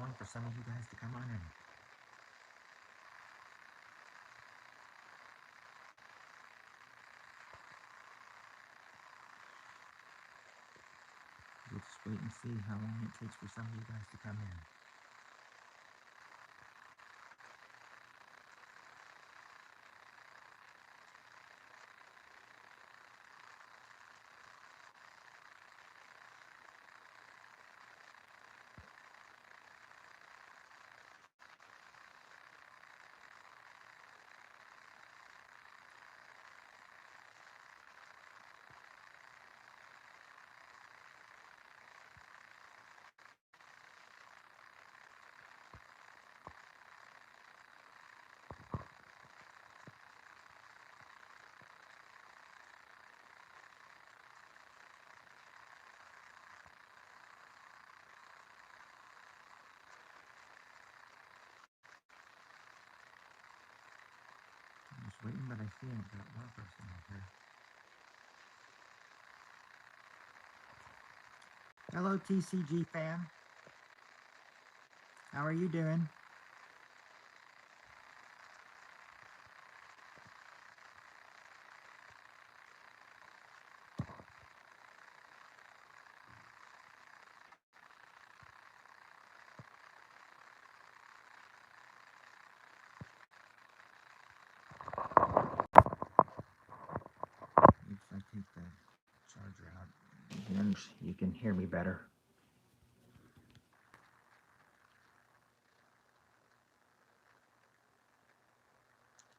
blowing for some of you guys to come on in. We'll just wait and see how long it takes for some of you guys to come in. I'm just waiting, but I see I've got one person in here. Hello, TCG fam. How are you doing? If I take the charger out, then you can hear me better.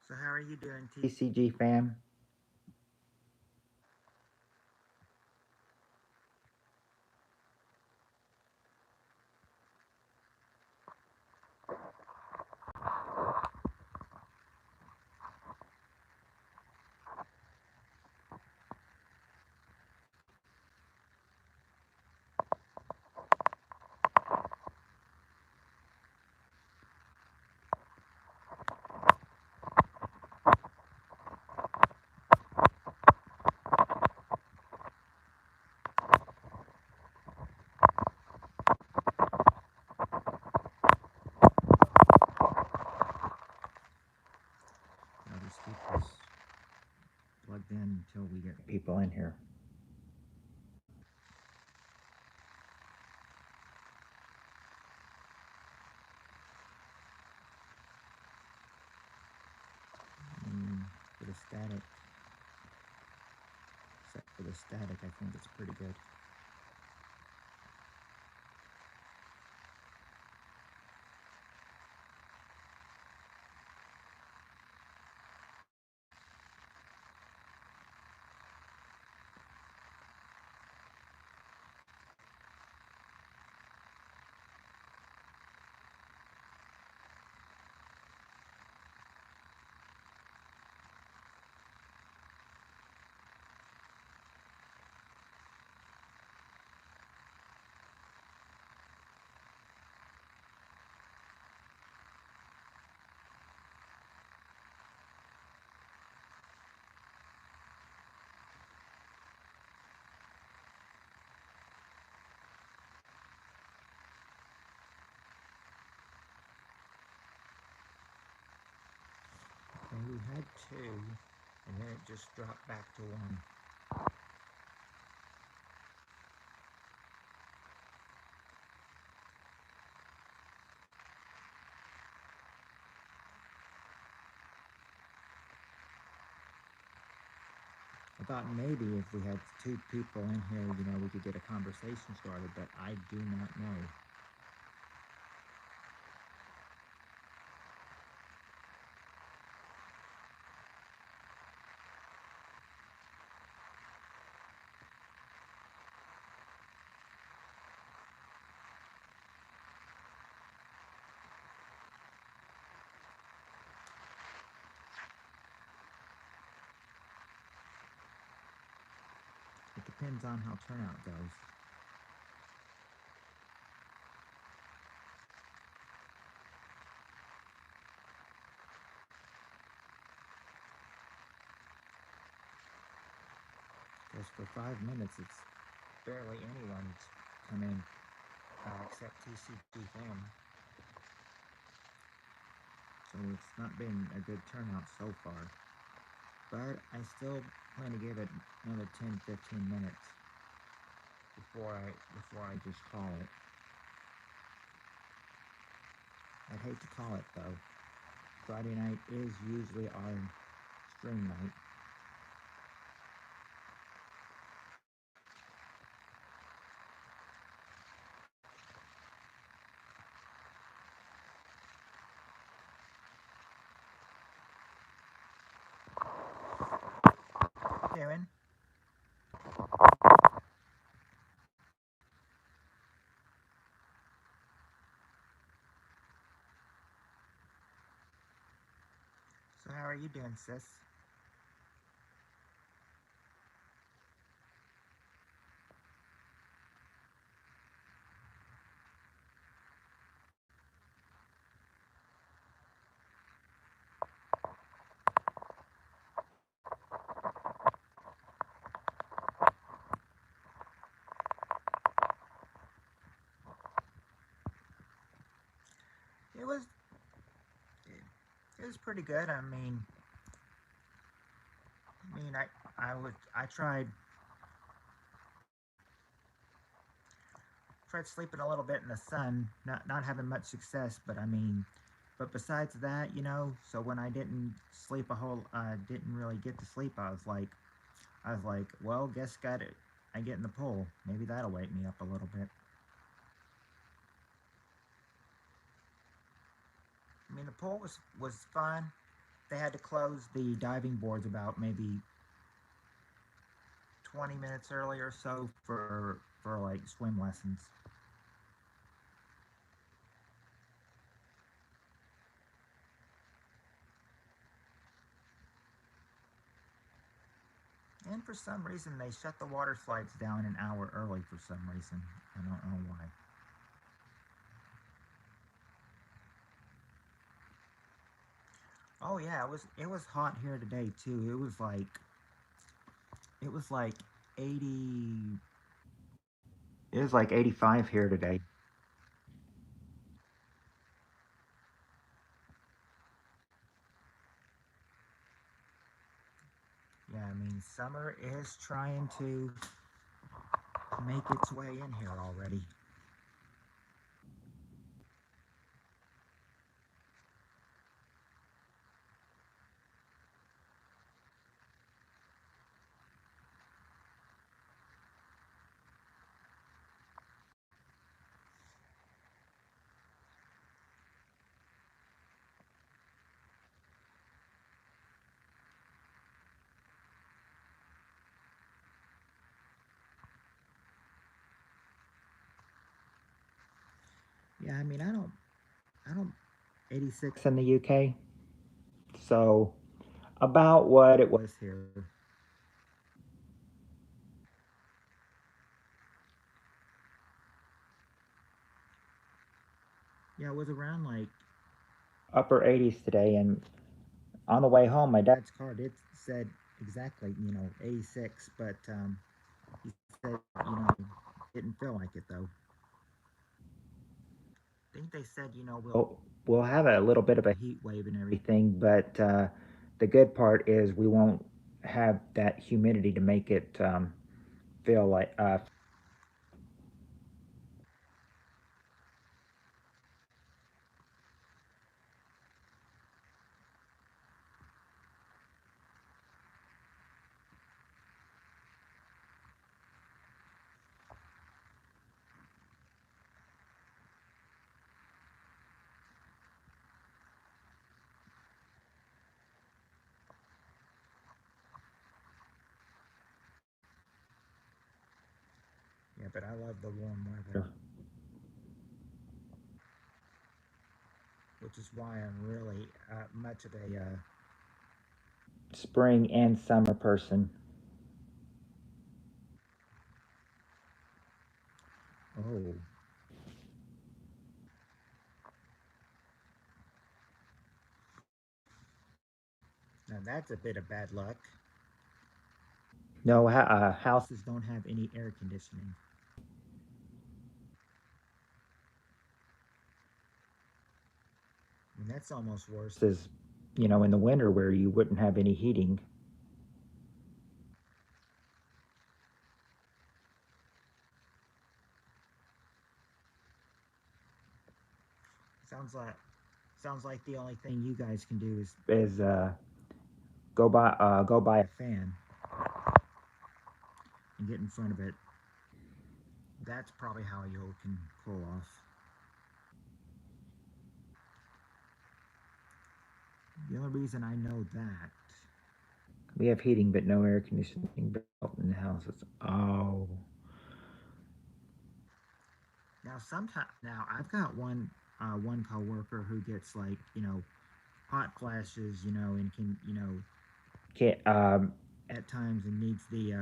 So how are you doing, TCG fam? I'll just keep this plugged in until we get people in here. For the static, except for the static, I think it's pretty good. And we had 2, and then it just dropped back to 1. I thought maybe if we had 2 people in here, we could get a conversation started, but I do not know. It depends on how turnout goes. Because for 5 minutes, it's barely anyone's come in, except TCG fam. it's not been a good turnout so far. But I still plan to give it another 10, 15 minutes before I just call it. I'd hate to call it though. Friday night is usually our stream night. Doing? So how are you doing, sis? It was it was pretty good. I tried sleeping a little bit in the sun, not having much success, but but besides that, so when I didn't sleep didn't really get to sleep, I was like, well, guess got it. I get in the pool. Maybe that'll wake me up a little bit. The pool was fun. They had to close the diving boards about maybe 20 minutes early or so for like swim lessons. And for some reason, they shut the water slides down an hour early for some reason. I don't know why. Oh yeah, it was hot here today too. It was like 80. It was like 85 here today. Yeah, summer is trying to make its way in here already. Yeah, I don't 86 in the UK, so about what it was here. Yeah, it was around like upper 80s today, and on the way home, my dad's car did said exactly, 86, but he said, didn't feel like it though. I think they said, we'll have a little bit of a heat wave and everything, but the good part is we won't have that humidity to make it feel like. Yeah, but I love the warm weather, which is why I'm really much of a spring and summer person. Oh, now that's a bit of bad luck. No, houses don't have any air conditioning. And that's almost worse as, in the winter where you wouldn't have any heating. Sounds like sounds like the only thing you guys can do is go buy a fan and get in front of it. That's probably how you can cool off. The only reason I know that we have heating but no air conditioning built in the houses. Oh, now I've got one coworker who gets like hot flashes, and can can at times and needs the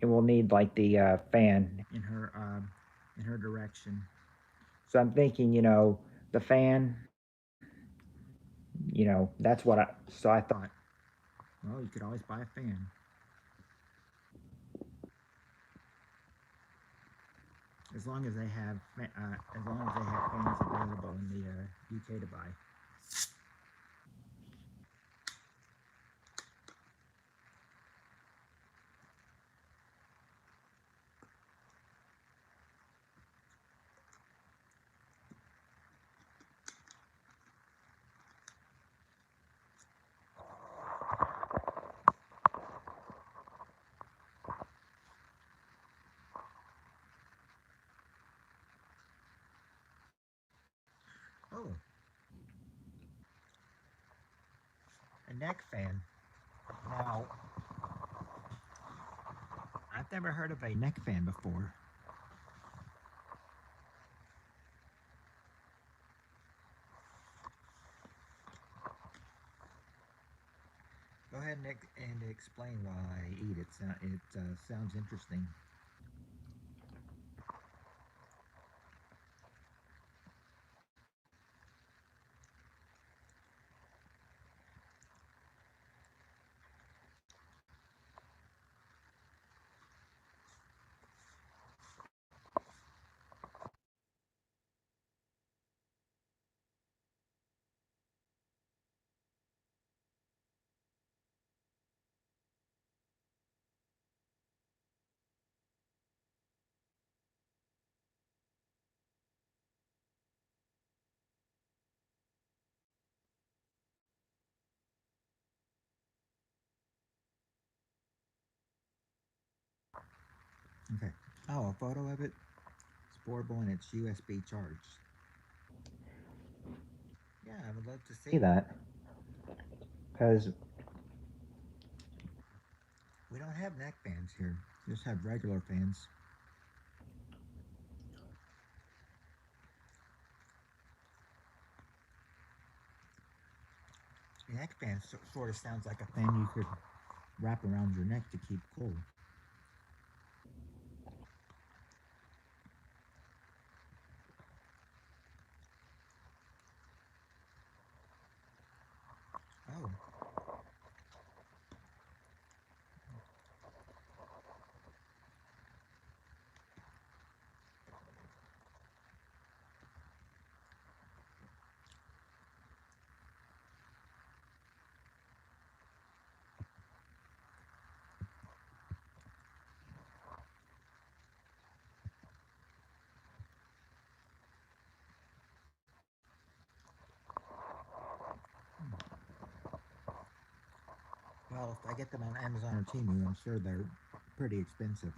it will need like the fan in her direction. So I'm thinking, the fan, that's what I thought, well, you could always buy a fan as long as they have fans available in the UK to buy. Oh, a neck fan. Now, I've never heard of a neck fan before. Go ahead and explain why I eat it. It sounds interesting. Okay. Oh, a photo of it. It's portable and it's USB charged. Yeah, I would love to see that because we don't have neck fans here. We just have regular fans. A neck fan sort of sounds like a fan you could wrap around your neck to keep cool. Oh, well, if I get them on Amazon or Temu, I'm sure they're pretty expensive.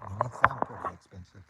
And they sound pretty expensive.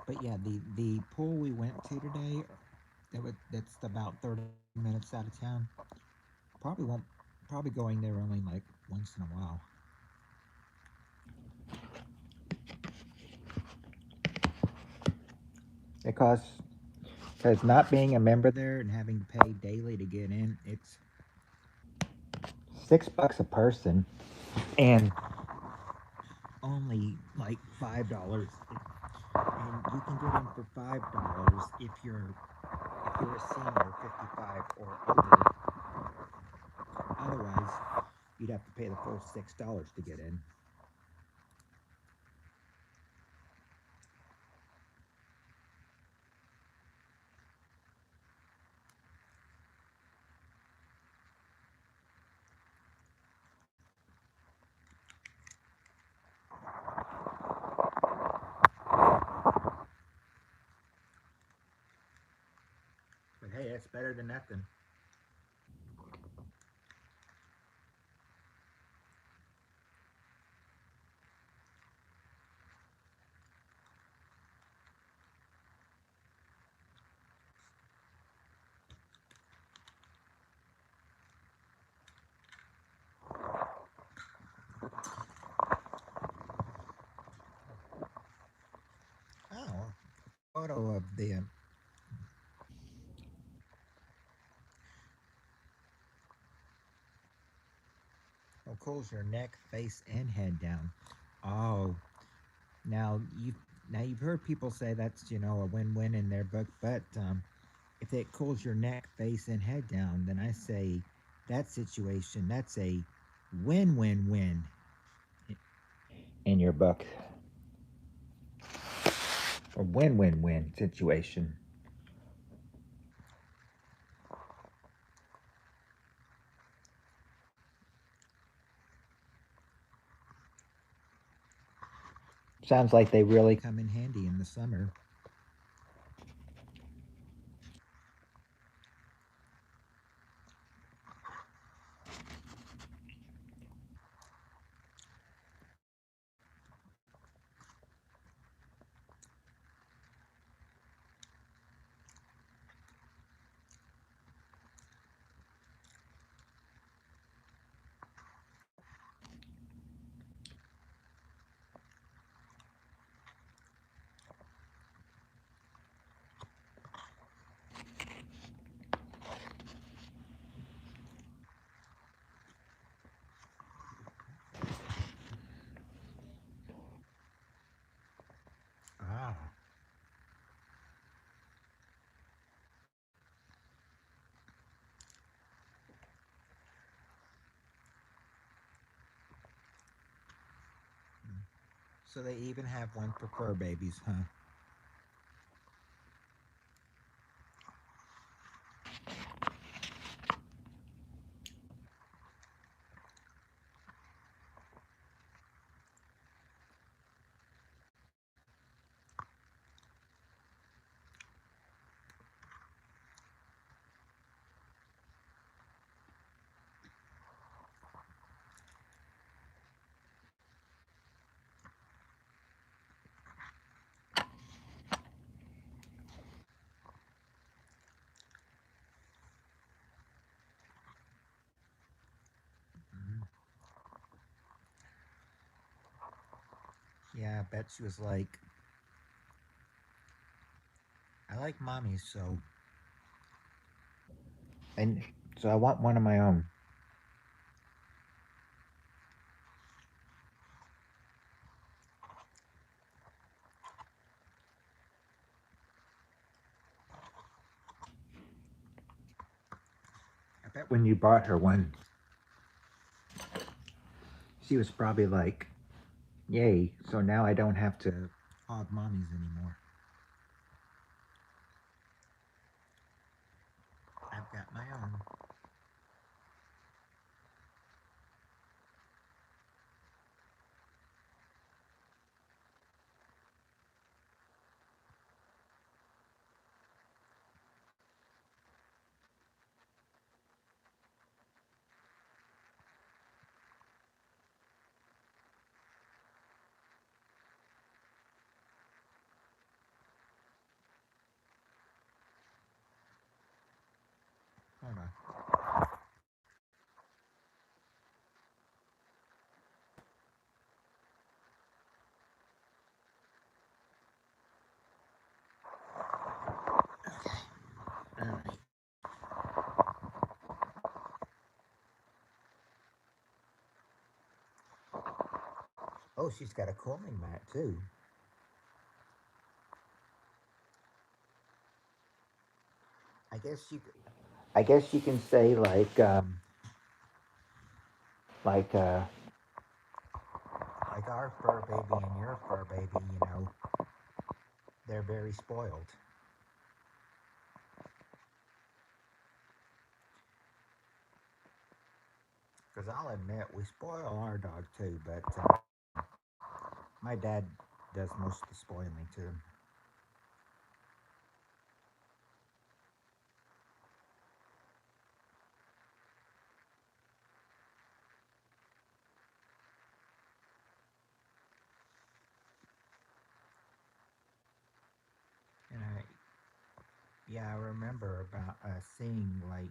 But yeah, the pool we went to today, that's about 30 minutes out of town. Probably won't. Probably going there only like once in a while. Because because not being a member there and having to pay daily to get in, it's $6 a person, and only like $5. And you can get in for $5 if you're a senior, 55 or older. Otherwise, you'd have to pay the full $6 to get in. But hey, that's better than nothing. Oh, photo of the oh, cools your neck, face, and head down. Oh, now you've heard people say that's a win-win in their book, but if it cools your neck, face, and head down, then I say that situation that's a win-win-win in your book, a win-win-win situation. Sounds like they really come in handy in the summer. Ah, so they even have one for fur babies, huh? Mhm. Yeah, I bet she was like, I like mommy, and so I want one of my own. I bet when you bought her one, she was probably like, "Yay! So now I don't have to hog mommies anymore. I've got my own." Oh, she's got a cooling mat too. I guess you. I guess you can say like uh, like our fur baby and your fur baby. They're very spoiled. Because I'll admit we spoil our dog too, but my dad does most of the spoiling to him. And yeah, I remember about seeing like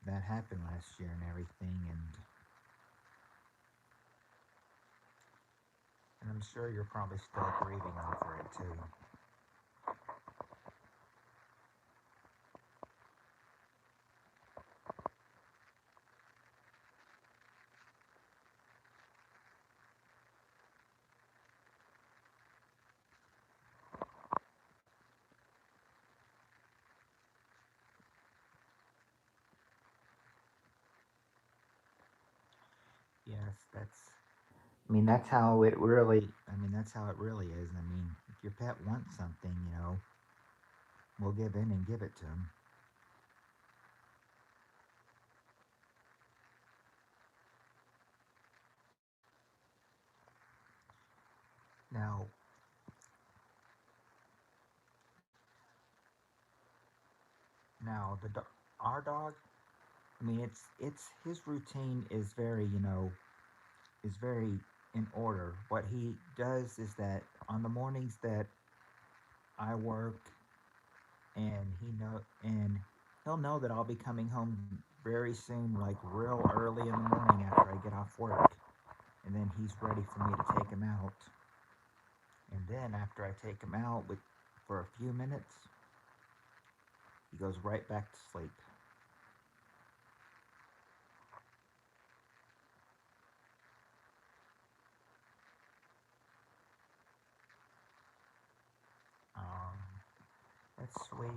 that happen last year and everything, and I'm sure you're probably still grieving over it too. Yes, that's. I mean, that's how it really. I mean, that's how it really is. I mean, if your pet wants something, we'll give in and give it to them. Now, now our dog. I mean, it's his routine is very is very in order. What he does is that on the mornings that I work, and he'll know that I'll be coming home very soon, like real early in the morning after I get off work, and then he's ready for me to take him out. And then after I take him out for a few minutes, he goes right back to sleep. Um, that's sweet.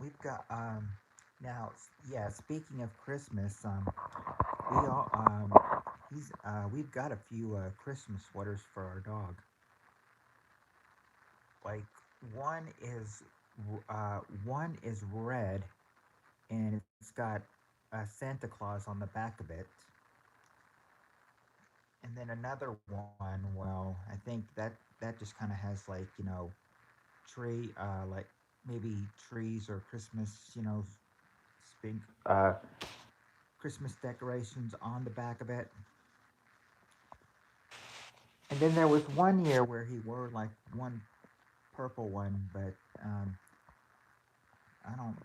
We've got now. Yeah, speaking of Christmas, we all he's we've got a few Christmas sweaters for our dog. Like one is one is red and it's got Santa Claus on the back of it, and then another one. Well, I think that just kind of has like tree like maybe trees or Christmas spink Christmas decorations on the back of it. And then there was one year where he wore like one purple one, but I don't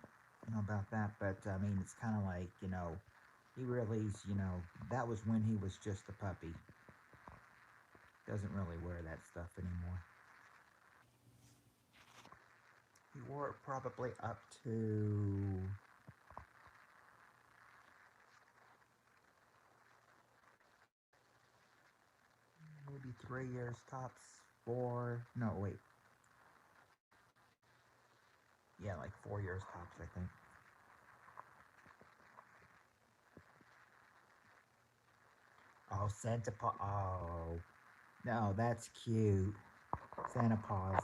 know about that. But I mean, it's kind of like he realized that was when he was just a puppy. Doesn't really wear that stuff anymore. He wore it probably up to maybe 3 years tops. Four? No, wait. Yeah, like 4 years tops, I think. Oh, Santa Paws. Oh, no, that's cute. Santa Paws.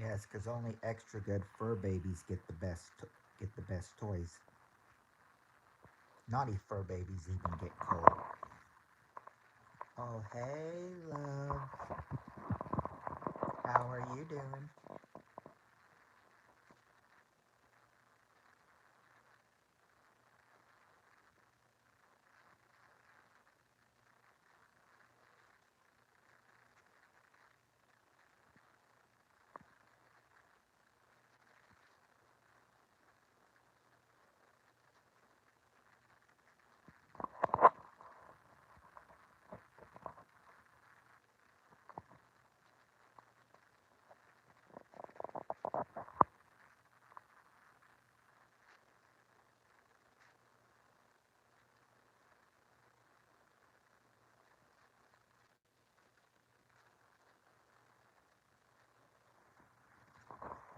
Yes, because only extra good fur babies get the best toys. Naughty fur babies even get cold. Oh, hey, love. How are you doing?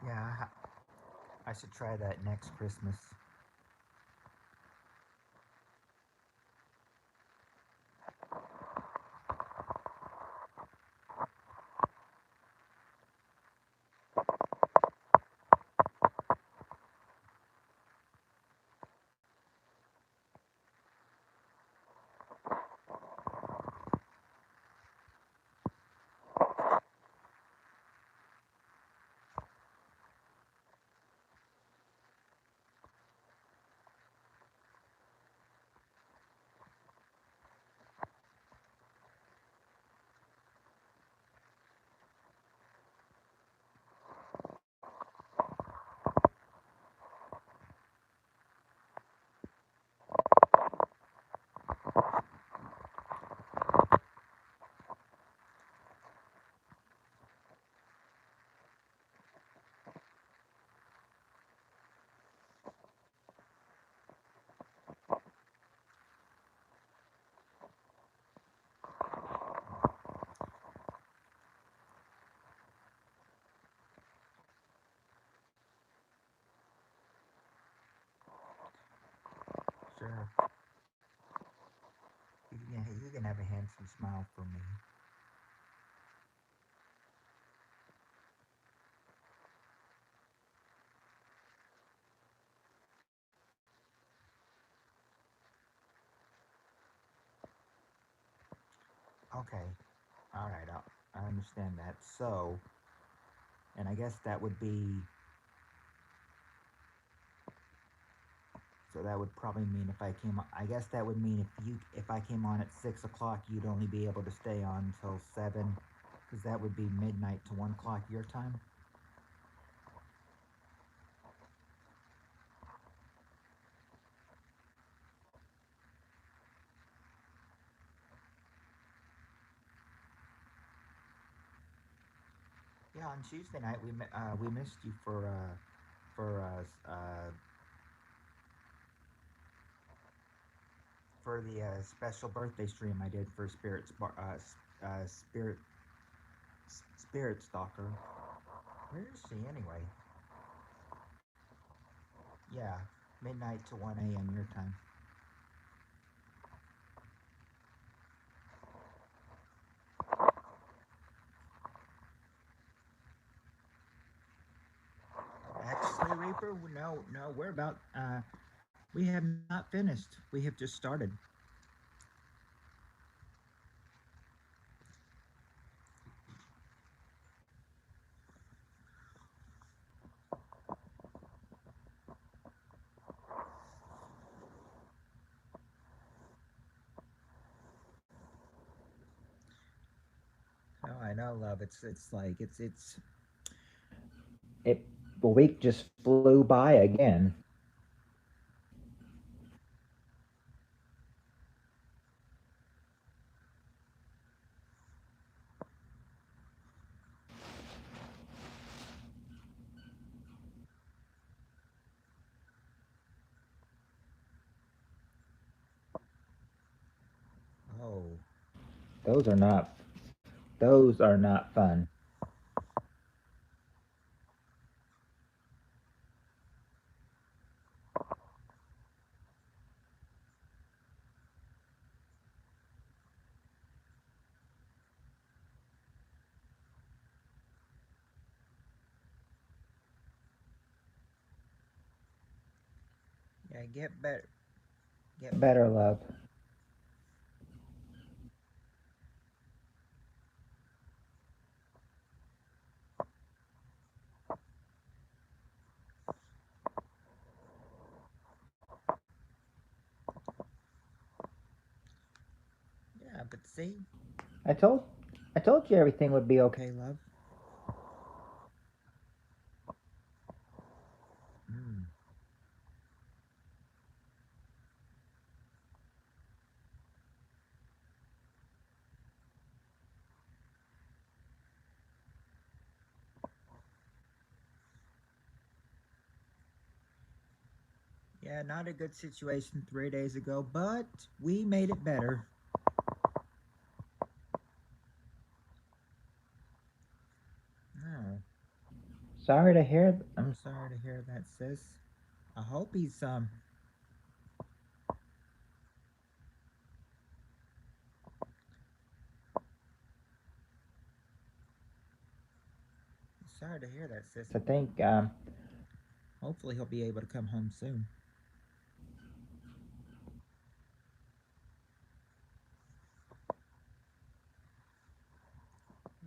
Yeah, I should try that next Christmas. Sure. You can have a handsome smile for me. Okay. All right. I understand that. And I guess that would be. So that would probably mean if I came. I guess that would mean if I came on at 6 o'clock, you'd only be able to stay on until 7, because that would be midnight to 1 o'clock your time. Yeah, on Tuesday night we missed you for for the special birthday stream I did for Spirit Stalker. Where is she anyway? Yeah, midnight to 1 a.m. your time. Actually, Reaper, no, we're about we have not finished. We have just started. No, I know, love. It's like it. The week just flew by again. Oh, those are not those are not fun. Okay, get better, love. Yeah, but see, I told I told you everything would be okay, love. Mm. Yeah, not a good situation 3 days ago, but we made it better. Oh, I'm sorry to hear that, sis. I hope sorry to hear that, sis. I think hopefully he'll be able to come home soon.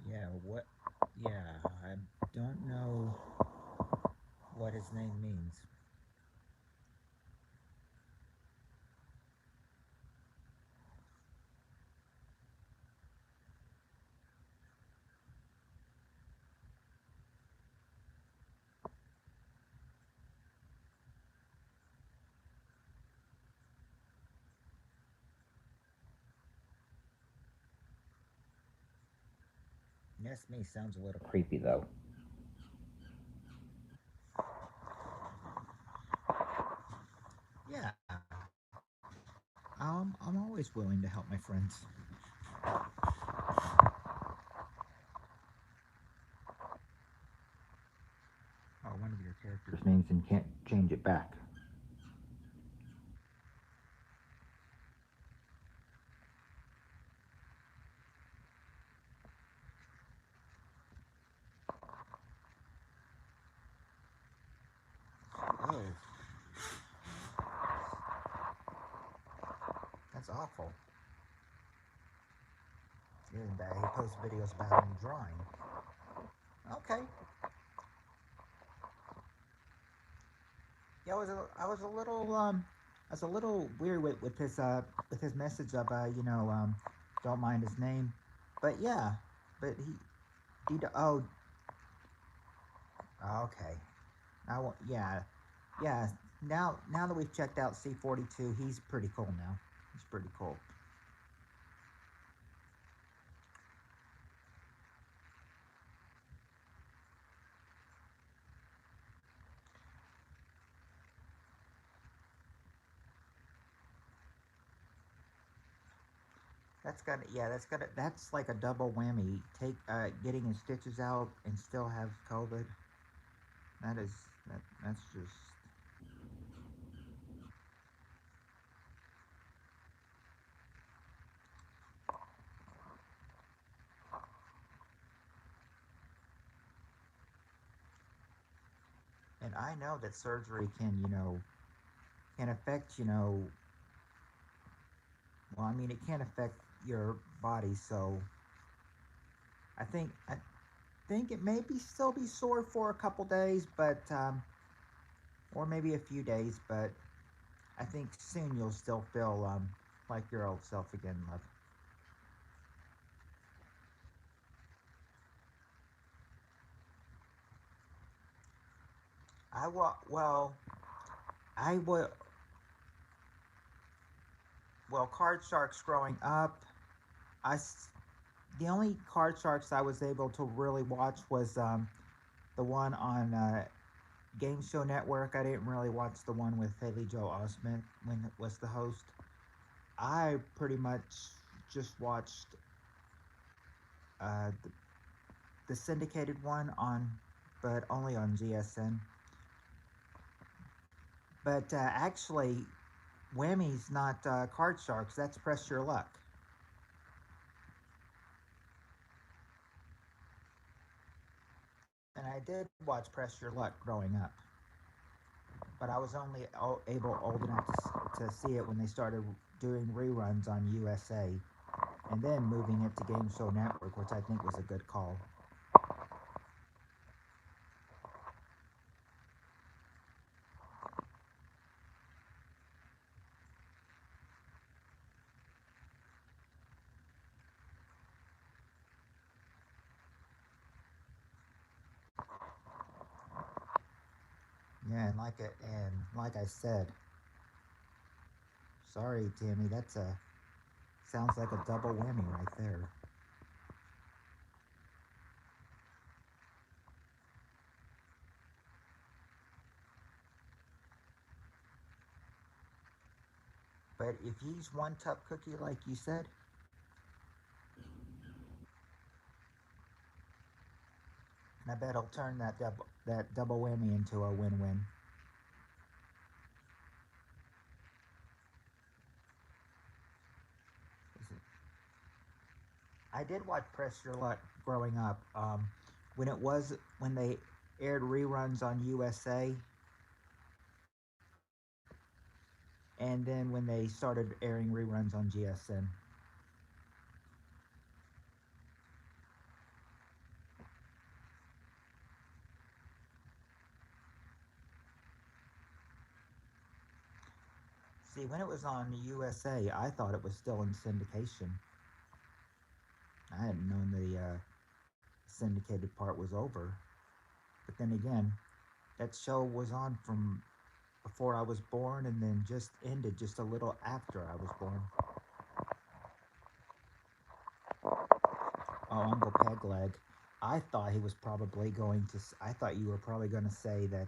Yeah, what? Yeah, I don't know what his name means. Yes, me sounds a little creepy though. Yeah, I'm always willing to help my friends. Oh, one of your characters' names and can't change it back. Oh, that's awful. And he posts videos about him drawing. Okay. Yeah, I was a little weird with his message of don't mind his name, but yeah, but oh, okay. Yeah, yeah. Now that we've checked out C42, he's pretty cool now. He's pretty cool. That's like a double whammy. Take getting his stitches out and still have COVID. That is that's just. And I know that surgery can affect well, I mean it can affect your body. So I think it may be still be sore for a couple days, but or maybe a few days, but I think soon you'll still feel like your old self again, love. I wa well I wa well card sharks growing up. I s- the only card sharks I was able to really watch was the one on Game Show Network. I didn't really watch the one with Haley Joel Osment when it was the host. I pretty much just watched the syndicated one on, but only on GSN. But actually, Whammy's not Card Sharks. That's Press Your Luck. And I did watch Press Your Luck growing up. but I was only able old enough to see it when they started doing reruns on USA, and then moving it to Game Show Network, which I think was a good call. Yeah, and like I said, sorry, Tammy, that's a sounds like a double whammy right there. But if he's one tough cookie, like you said, and I bet he'll turn that double whammy into a win-win. I did watch Press Your Luck growing up. When it was when they aired reruns on USA, and then when they started airing reruns on GSN. See, when it was on USA, I thought it was still in syndication. I hadn't known the syndicated part was over. But then again, that show was on from before I was born and then just ended just a little after I was born. Oh, Uncle Pegleg. I thought he was probably going to. I thought you were probably going to say that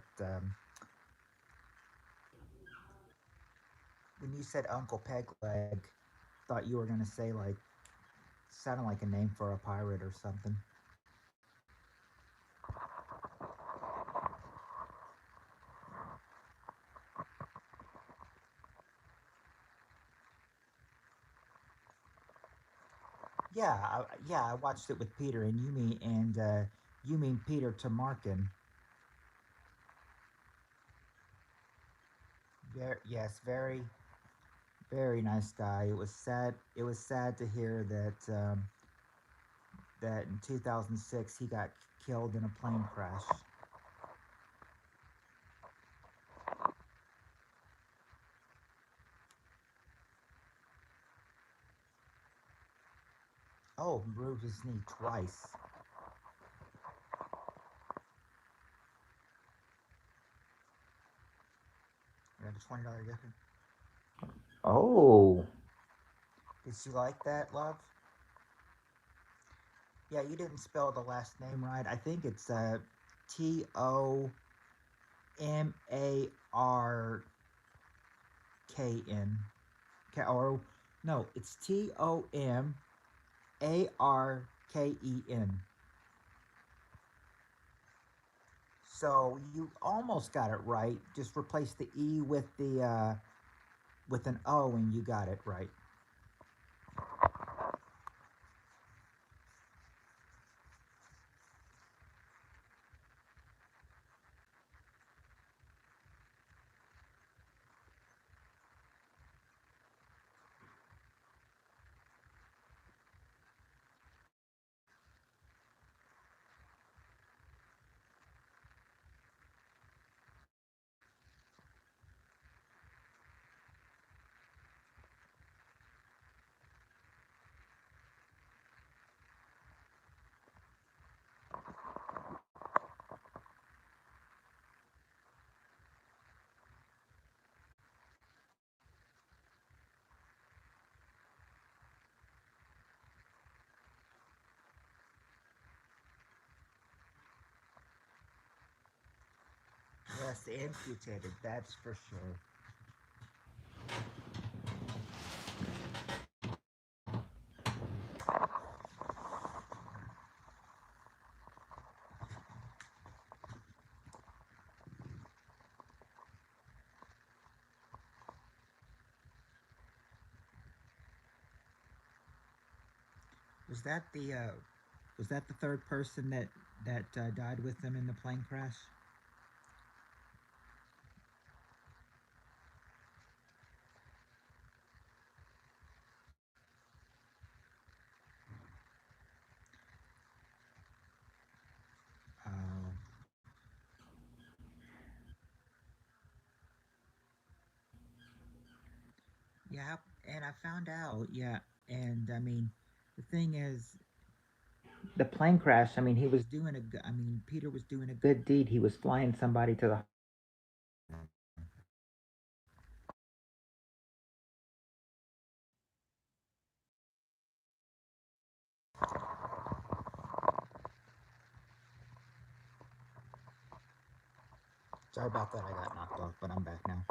when you said Uncle Pegleg, thought you were going to say like sounded like a name for a pirate or something. Yeah, I watched it with Peter, and you mean Peter Tamarkin. Yes, very nice guy. It was sad. It was sad to hear that in 2006 he got killed in a plane crash. Oh, bruised his knee twice. You got a $20 gift. Oh, did she like that, love? Yeah, you didn't spell the last name right. I think it's Tomarken. Or no, it's Tomarken. So you almost got it right. Just replace the E with an O, and you got it right. Yes, amputated. That's for sure. Was that the was that the third person that died with them in the plane crash? Yeah, and I found out. Yeah, and I mean, the thing is, the plane crash. I mean, he was doing a. I mean, Peter was doing a good deed. He was flying somebody to the Sorry about that. I got knocked off, but I'm back now.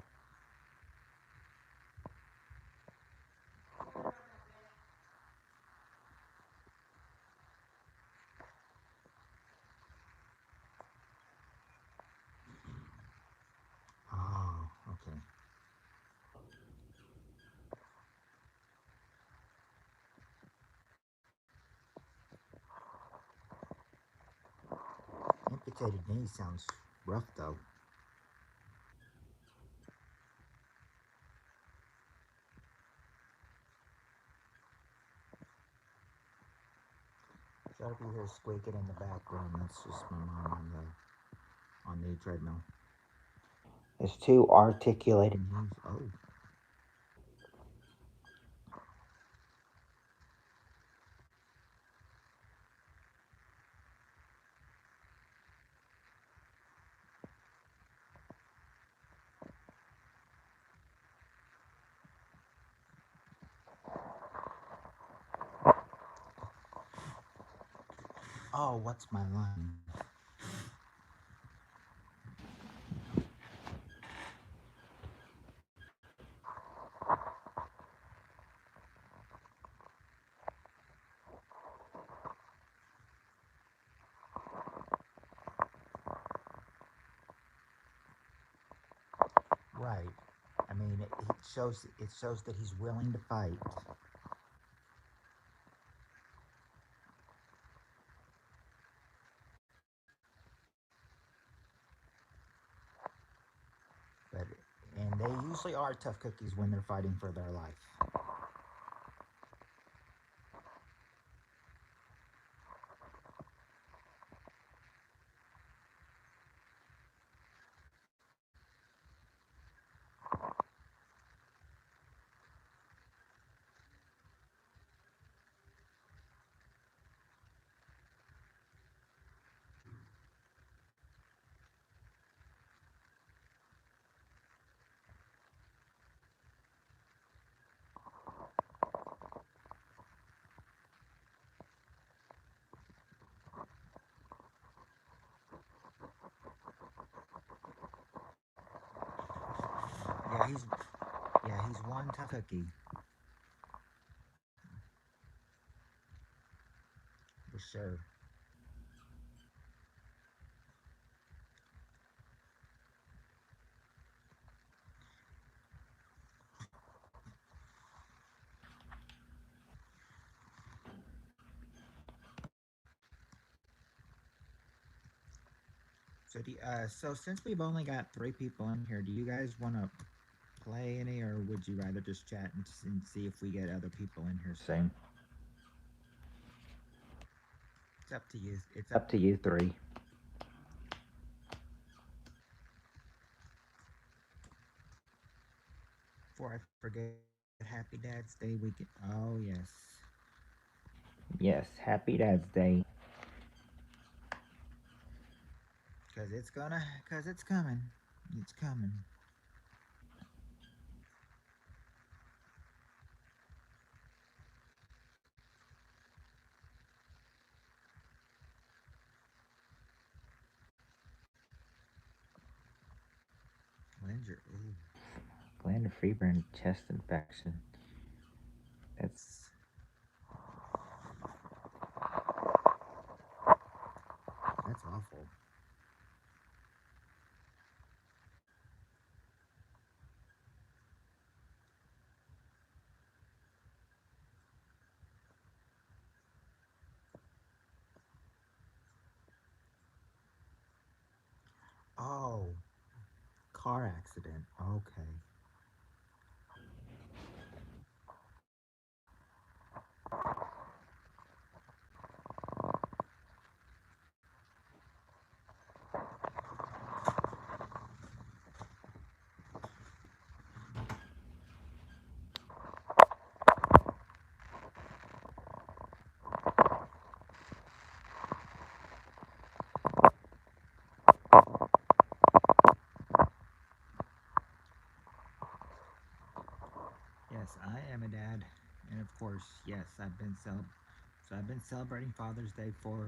Oh, okay. Amputated knee sounds rough, though. Sorry if you hear squeaking in the background. That's just my mom on the treadmill. There's two articulated knees. Oh, oh, what's my line? Right. I mean, it shows that he's willing to fight. But and they usually are tough cookies when they're fighting for their life. Yeah, he's one tough cookie for sure. So since we've only got three people in here, do you guys want to play any, or would you rather just chat and see if we get other people in here soon? It's up to you. It's up to you three. Before I forget, Happy Dad's Day weekend. Oh yes, yes, Happy Dad's Day. Cause it's coming. It's coming. Ooh, glandular fever and chest infection. That's awful. Oh, car accident. Okay. So I've been celebrating Father's Day for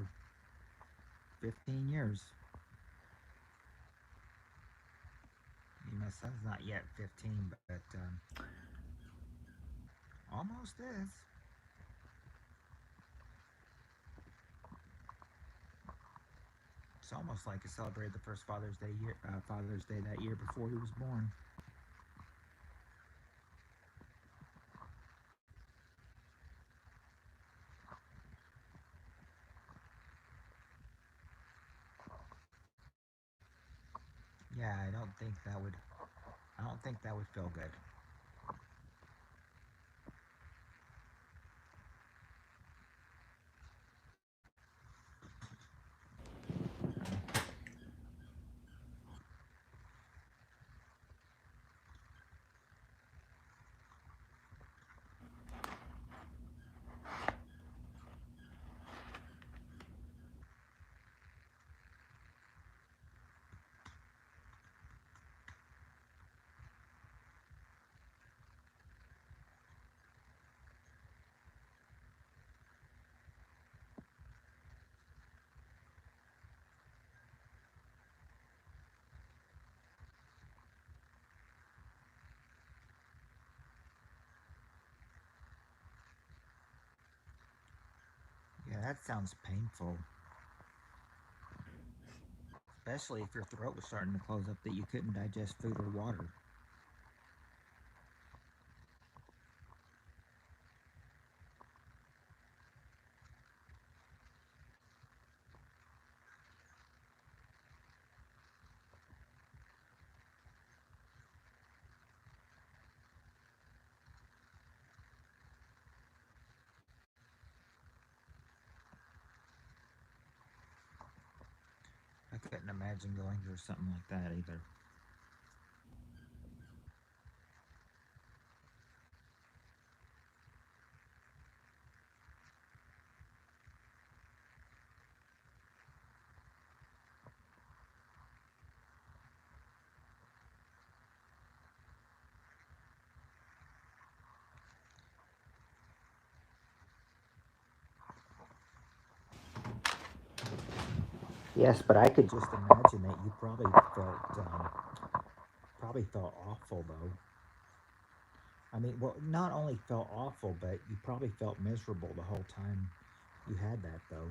15 years. I mean, my son's not yet 15, but almost is. It's almost like I celebrated the first Father's Day that year before he was born. Yeah, I don't think that would feel good. Yeah, that sounds painful, especially if your throat was starting to close up that you couldn't digest food or water. I couldn't imagine going through something like that either. Yes, but I could just imagine that you probably felt awful though. I mean, well, not only felt awful, but you probably felt miserable the whole time you had that though.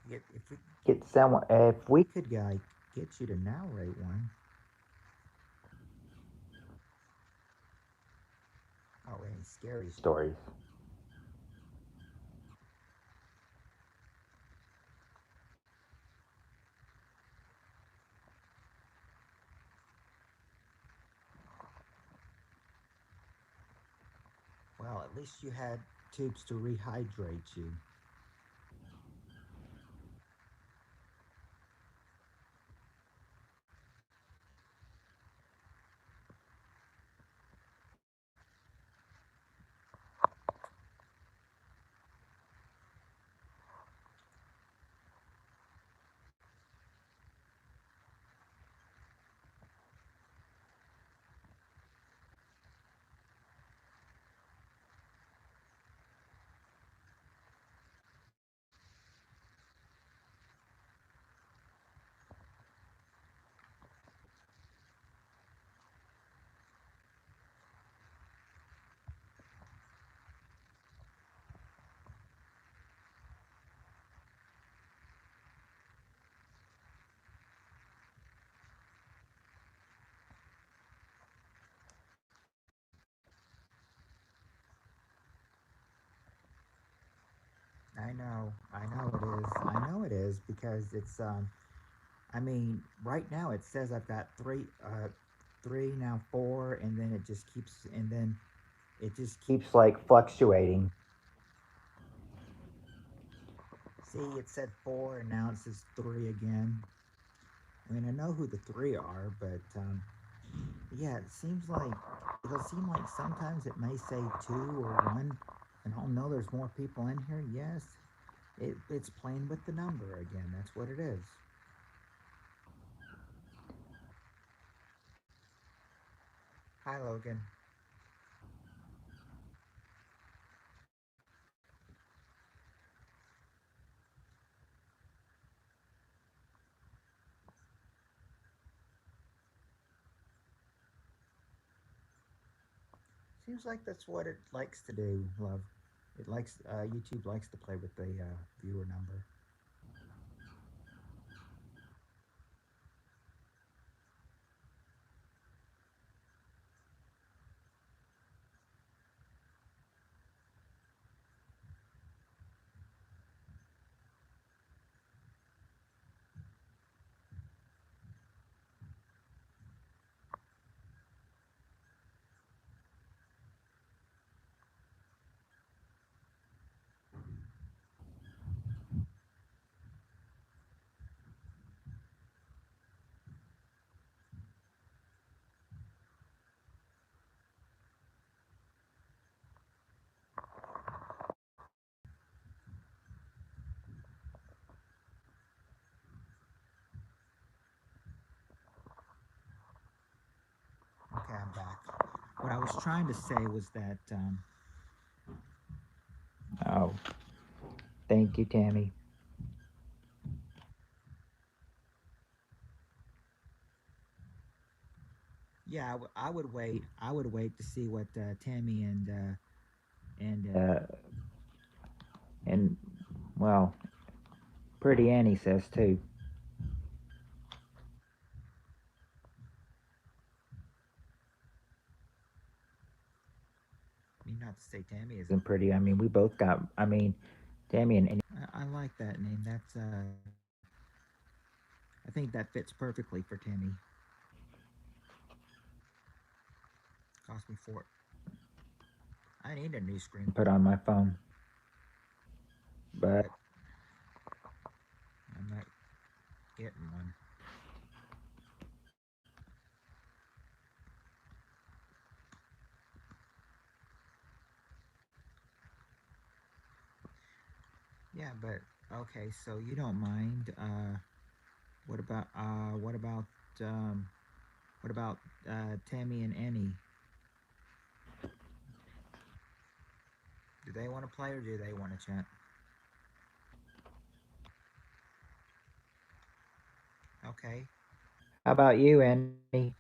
Yeah, if we could get someone, if we could like get you to narrate one. Oh, any scary stories? Well, at least you had tubes to rehydrate you. I know it is. I know it is because it's I mean, right now it says I've got three now four, and then it just keeps, and then it just keeps like fluctuating. See, it said four, and now it says three again. I mean, I know who the three are, but yeah, it seems like it'll seem like sometimes it may say two or one, and I'll know there's more people in here. Yes, it's playing with the number again. That's what it is. Hi, Logan. Seems like that's what it likes to do, love. It likes YouTube likes to play with the viewer number. Okay, I'm back. What I was trying to say was that oh, thank you, Tammy. Yeah, I would wait. I would wait to see what Tammy and and well, Pretty Annie says too. I mean, not to say Tammy isn't pretty. I mean, we both got. I mean, Tammy and Annie. I like that name. That's I think that fits perfectly for Tammy. Cost me four. I need a new screen put on my phone, but I'm not getting one. Yeah, but okay. So you don't mind? What about um, what about Tammy and Annie? Do they want to play or do they want to chat? Okay. How about you, Annie?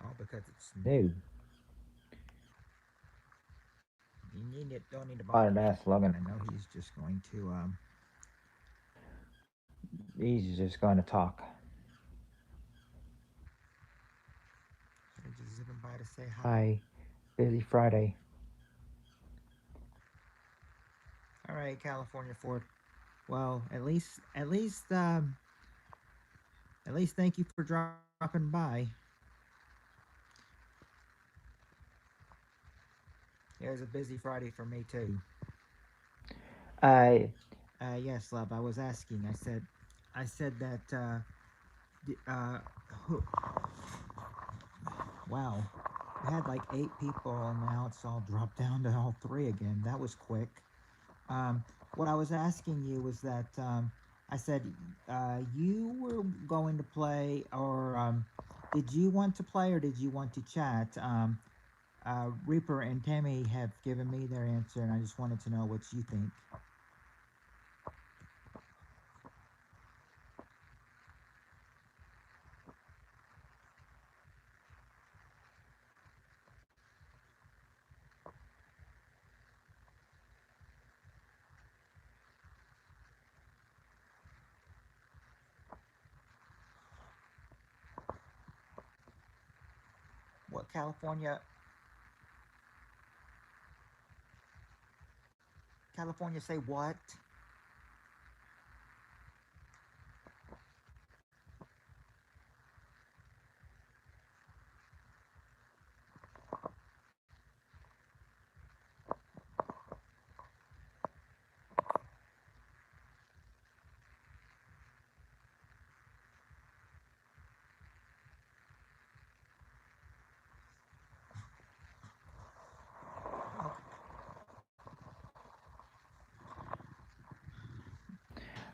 Oh, because it's new. Don't need to bother to ask Logan. I know he's just going to he's just going to talk. So just zipping by to say hi. Busy Friday. All right, California Ford. Well, at least thank you for dropping by. It was a busy Friday for me too. I yes, love. I was asking. I said that. Who, wow, we had like eight people, and now it's all dropped down to all three again. That was quick. Um, what I was asking you was that I said you were going to play, or did you want to play, or did you want to chat? Reaper and Tammy have given me their answer, and I just wanted to know what you think. California, California, say what?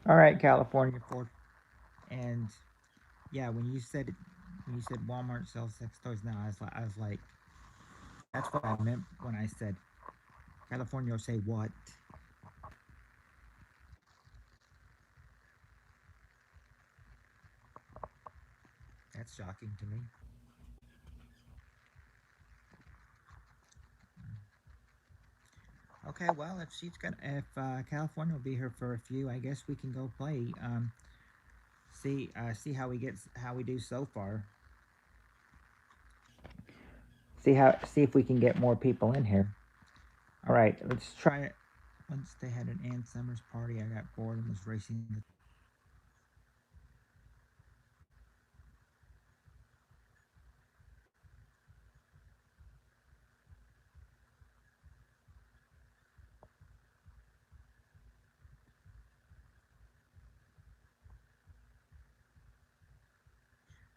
All right, California for and yeah, when you said Walmart sells sex toys now, I was like, that's what I meant when I said California. Say what? That's shocking to me. Okay, well, if California will be here for a few, I guess we can go play. See how we do so far. See if we can get more people in here. All right, let's try it. Once they had an Ann Summers party, I got bored and was racing.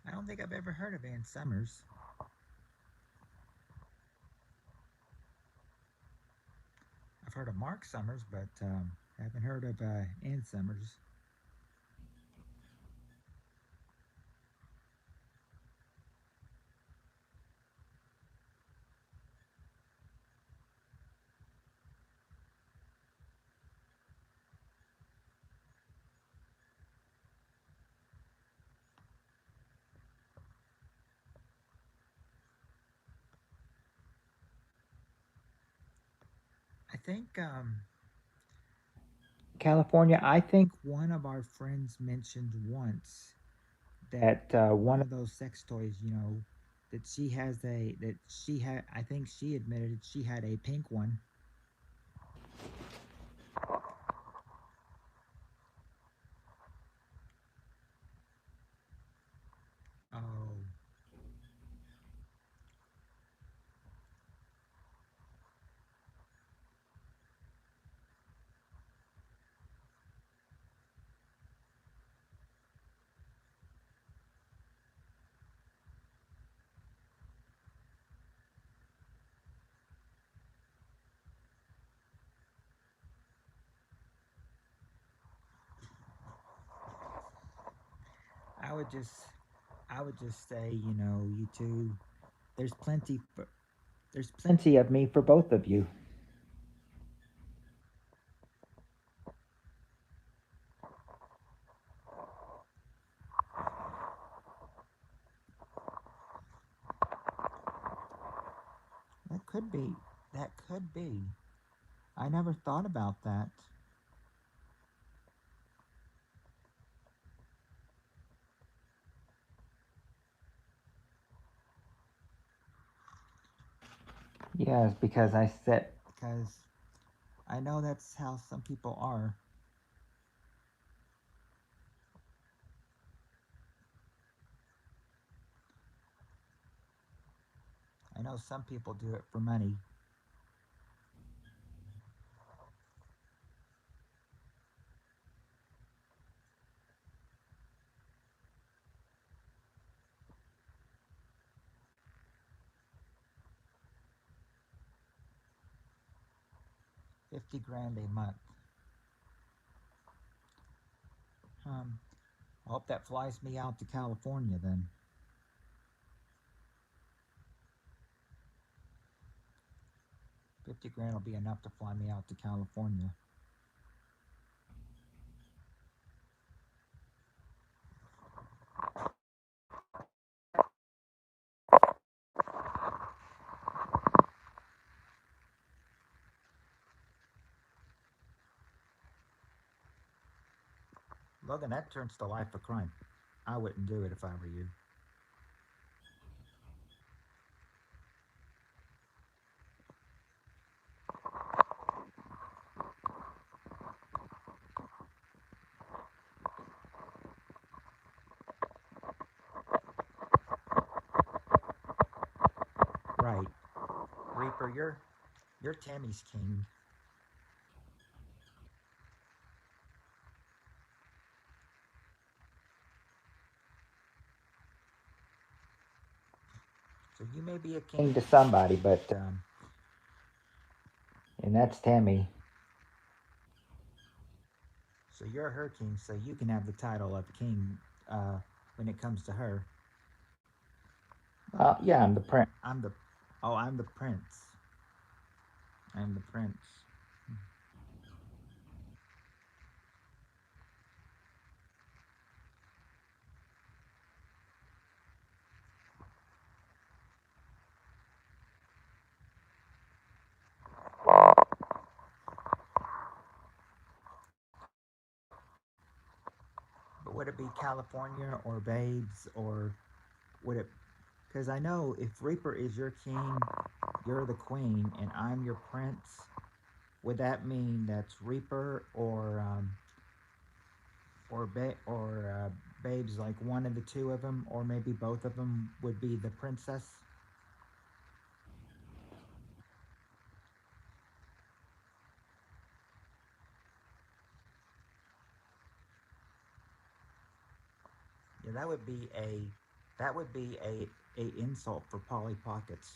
I don't think I've ever heard of Ann Summers. I've heard of Mark Summers, but haven't heard of Ann Summers. I think California. I think one of our friends mentioned once that one of those sex toys, that she has a that she had. I think she admitted she had a pink one. Oh, I would just, I would just say, you two. There's plenty. There's plenty of me for both of you. That could be. That could be. I never thought about that. Yes, because I know that's how some people are. I know some people do it for money. 50 grand a month. Um, I hope that flies me out to California then. 50 grand will be enough to fly me out to California. Logan, that turns to life a crime. I wouldn't do it if I were you. you're Tammy's king. So you may be a king to somebody, but and that's Tammy. So you're her king, so you can have the title of king uh, when it comes to her. Yeah, I'm the prince. I'm the oh, I'm the prince. I'm the prince. But would it be California or Babes or would it? Because I know if Reaper is your king, you're the queen, and I'm your prince. Would that mean that's Reaper or Babes, like one of the two of them, or maybe both of them would be the princess? Yeah, that would be a insult for Polly Pockets.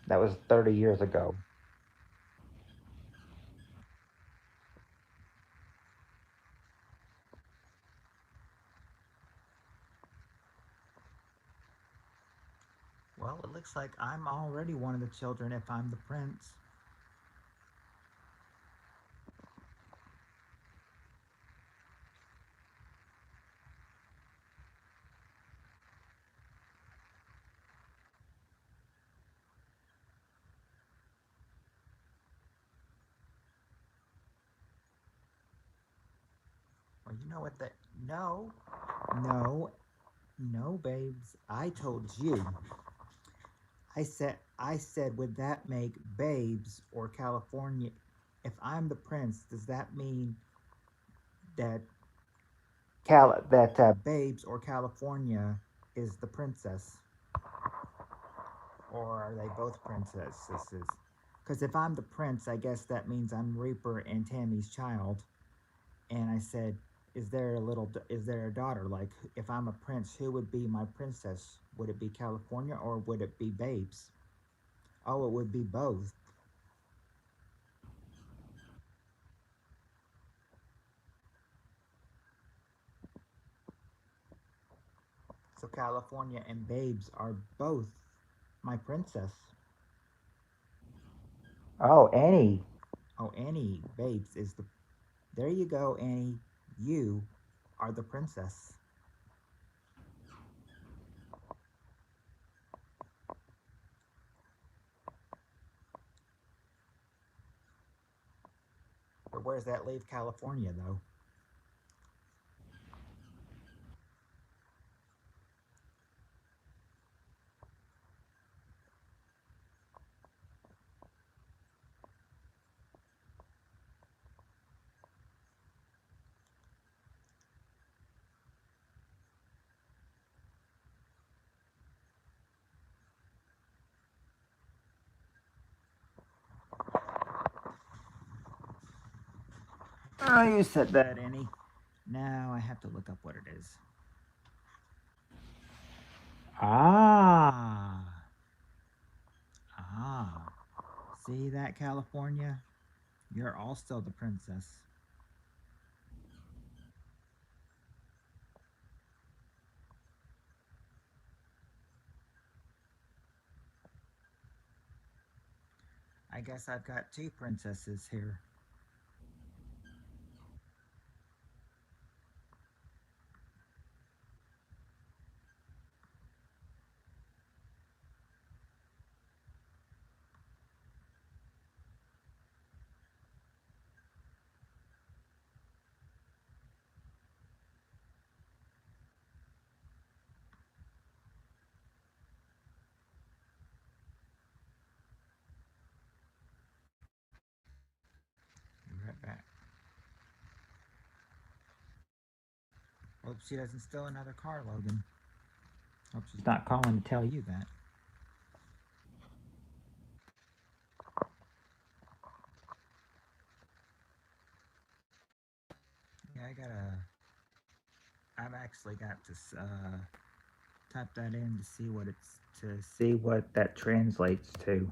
That was 30 years ago. Well, it looks like I'm already one of the children if I'm the prince. Well, you know what that. No, no, no, babes. I told you. I said, would that make Babes or California? If I'm the prince, does that mean that Babes or California is the princess, or are they both princesses? Because if I'm the prince, I guess that means I'm Reaper and Tammy's child. And I said, is there a daughter? Like, if I'm a prince, who would be my princess? Would it be California or would it be Babes? Oh, it would be both. So California and Babes are both my princess. Oh, Annie. Oh, Annie, Babes is the. There you go, Annie. You are the princess. But where does that leave California, though? Oh, you said that, Annie. Now I have to look up what it is. Ah, ah. See that, California? You're all still the princess. I guess I've got two princesses here. Be right back. Hope she doesn't steal another car, Logan. Hope she's not calling to tell you that. Yeah, I've actually got to type that in to see what it's to see what that translates to.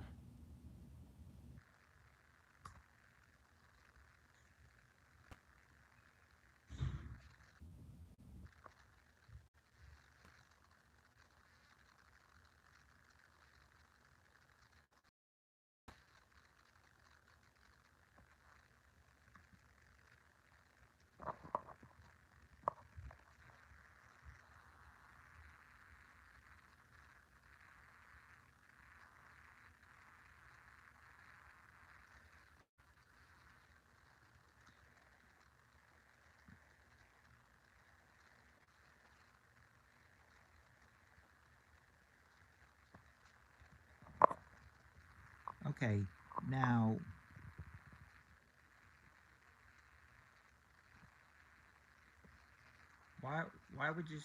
Okay, now why why would you?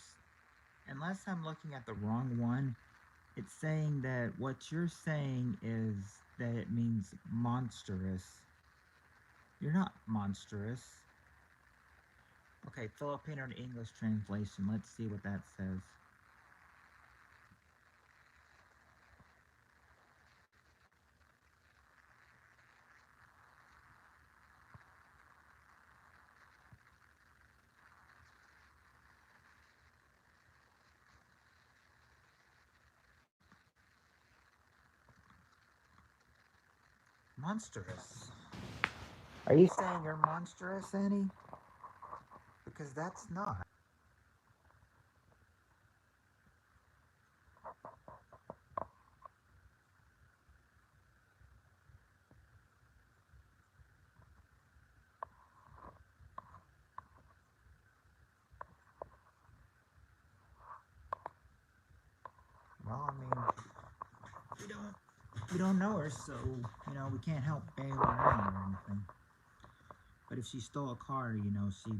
Unless I'm looking at the wrong one, it's saying that what you're saying is that it means monstrous. You're not monstrous. Okay, Filipino to English translation. Let's see what that says. Monstrous. Are you saying you're monstrous, Annie? Because that's not. Well, I mean, we don't know her, so we can't help bail her out or anything. But if she stole a car, she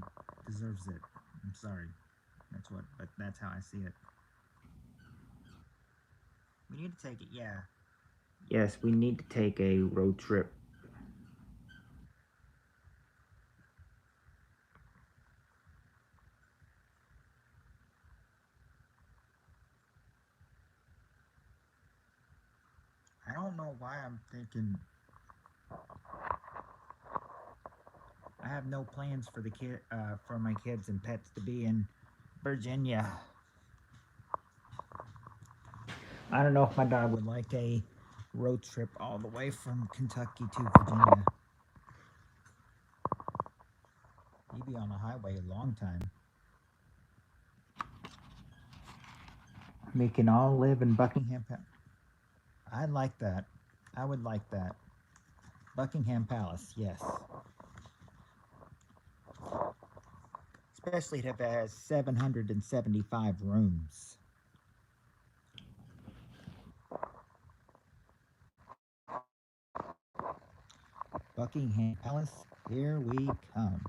deserves it. I'm sorry. But that's how I see it. We need to take it, yeah. Yes, we need to take a road trip. I don't know why I'm thinking I have no plans for for my kids and pets to be in Virginia. I don't know if my dog would like a road trip all the way from Kentucky to Virginia. He'd be on the highway a long time. We can all live in Buckingham. I'd like that. I would like that. Buckingham Palace, yes. Especially if it has 775 rooms. Buckingham Palace, here we come.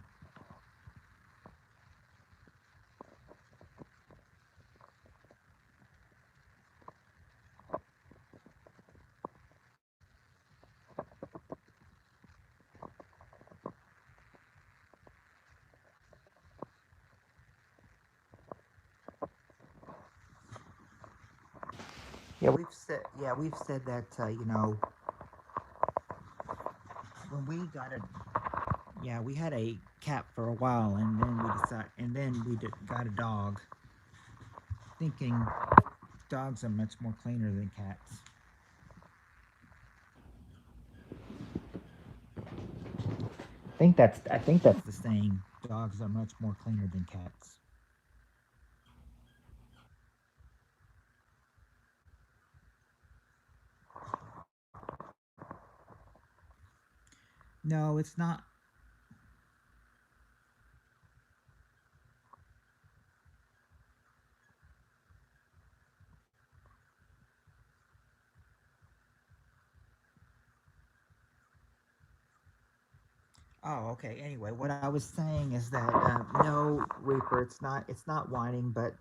Yeah, we've said that. When we got a yeah, we had a cat for a while, and then got a dog, thinking dogs are much more cleaner than cats. I think that's the saying. Dogs are much more cleaner than cats. No, it's not. Oh, okay. Anyway, what I was saying is that no, Reaper, it's not whining, but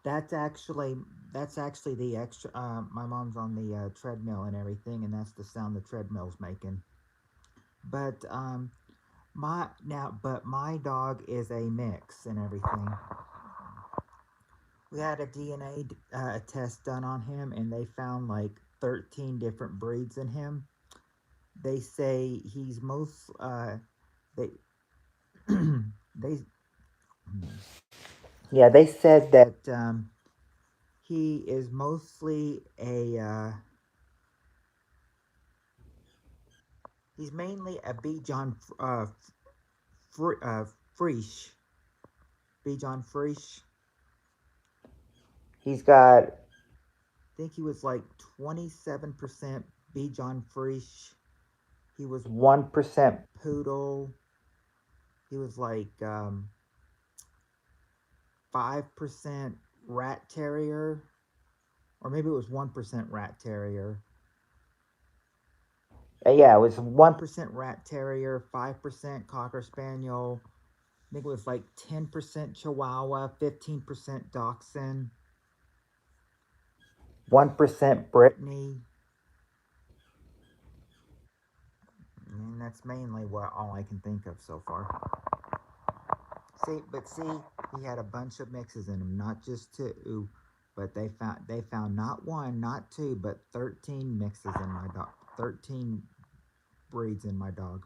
that's actually that's actually the extra. My mom's on the treadmill and everything, and that's the sound the treadmill's making. But but my dog is a mix and everything. We had a DNA test done on him, and they found like 13 different breeds in him. They say he's most they they yeah, they said that he is mostly a he's mainly a Bichon Frisch. Bichon Frisch. He's got, I think he was like 27% Bichon Frisch. He was 1% poodle. He was like 5% rat terrier, or maybe it was 1% rat terrier. Yeah, it was 1% rat terrier, 5% cocker spaniel. I think it was like 10% chihuahua, 15% dachshund, 1% Brittany. And that's mainly what all I can think of so far. See, he had a bunch of mixes in him, not just two, but they found not one, not two, but 13 mixes in my dog. 13 breeds in my dog.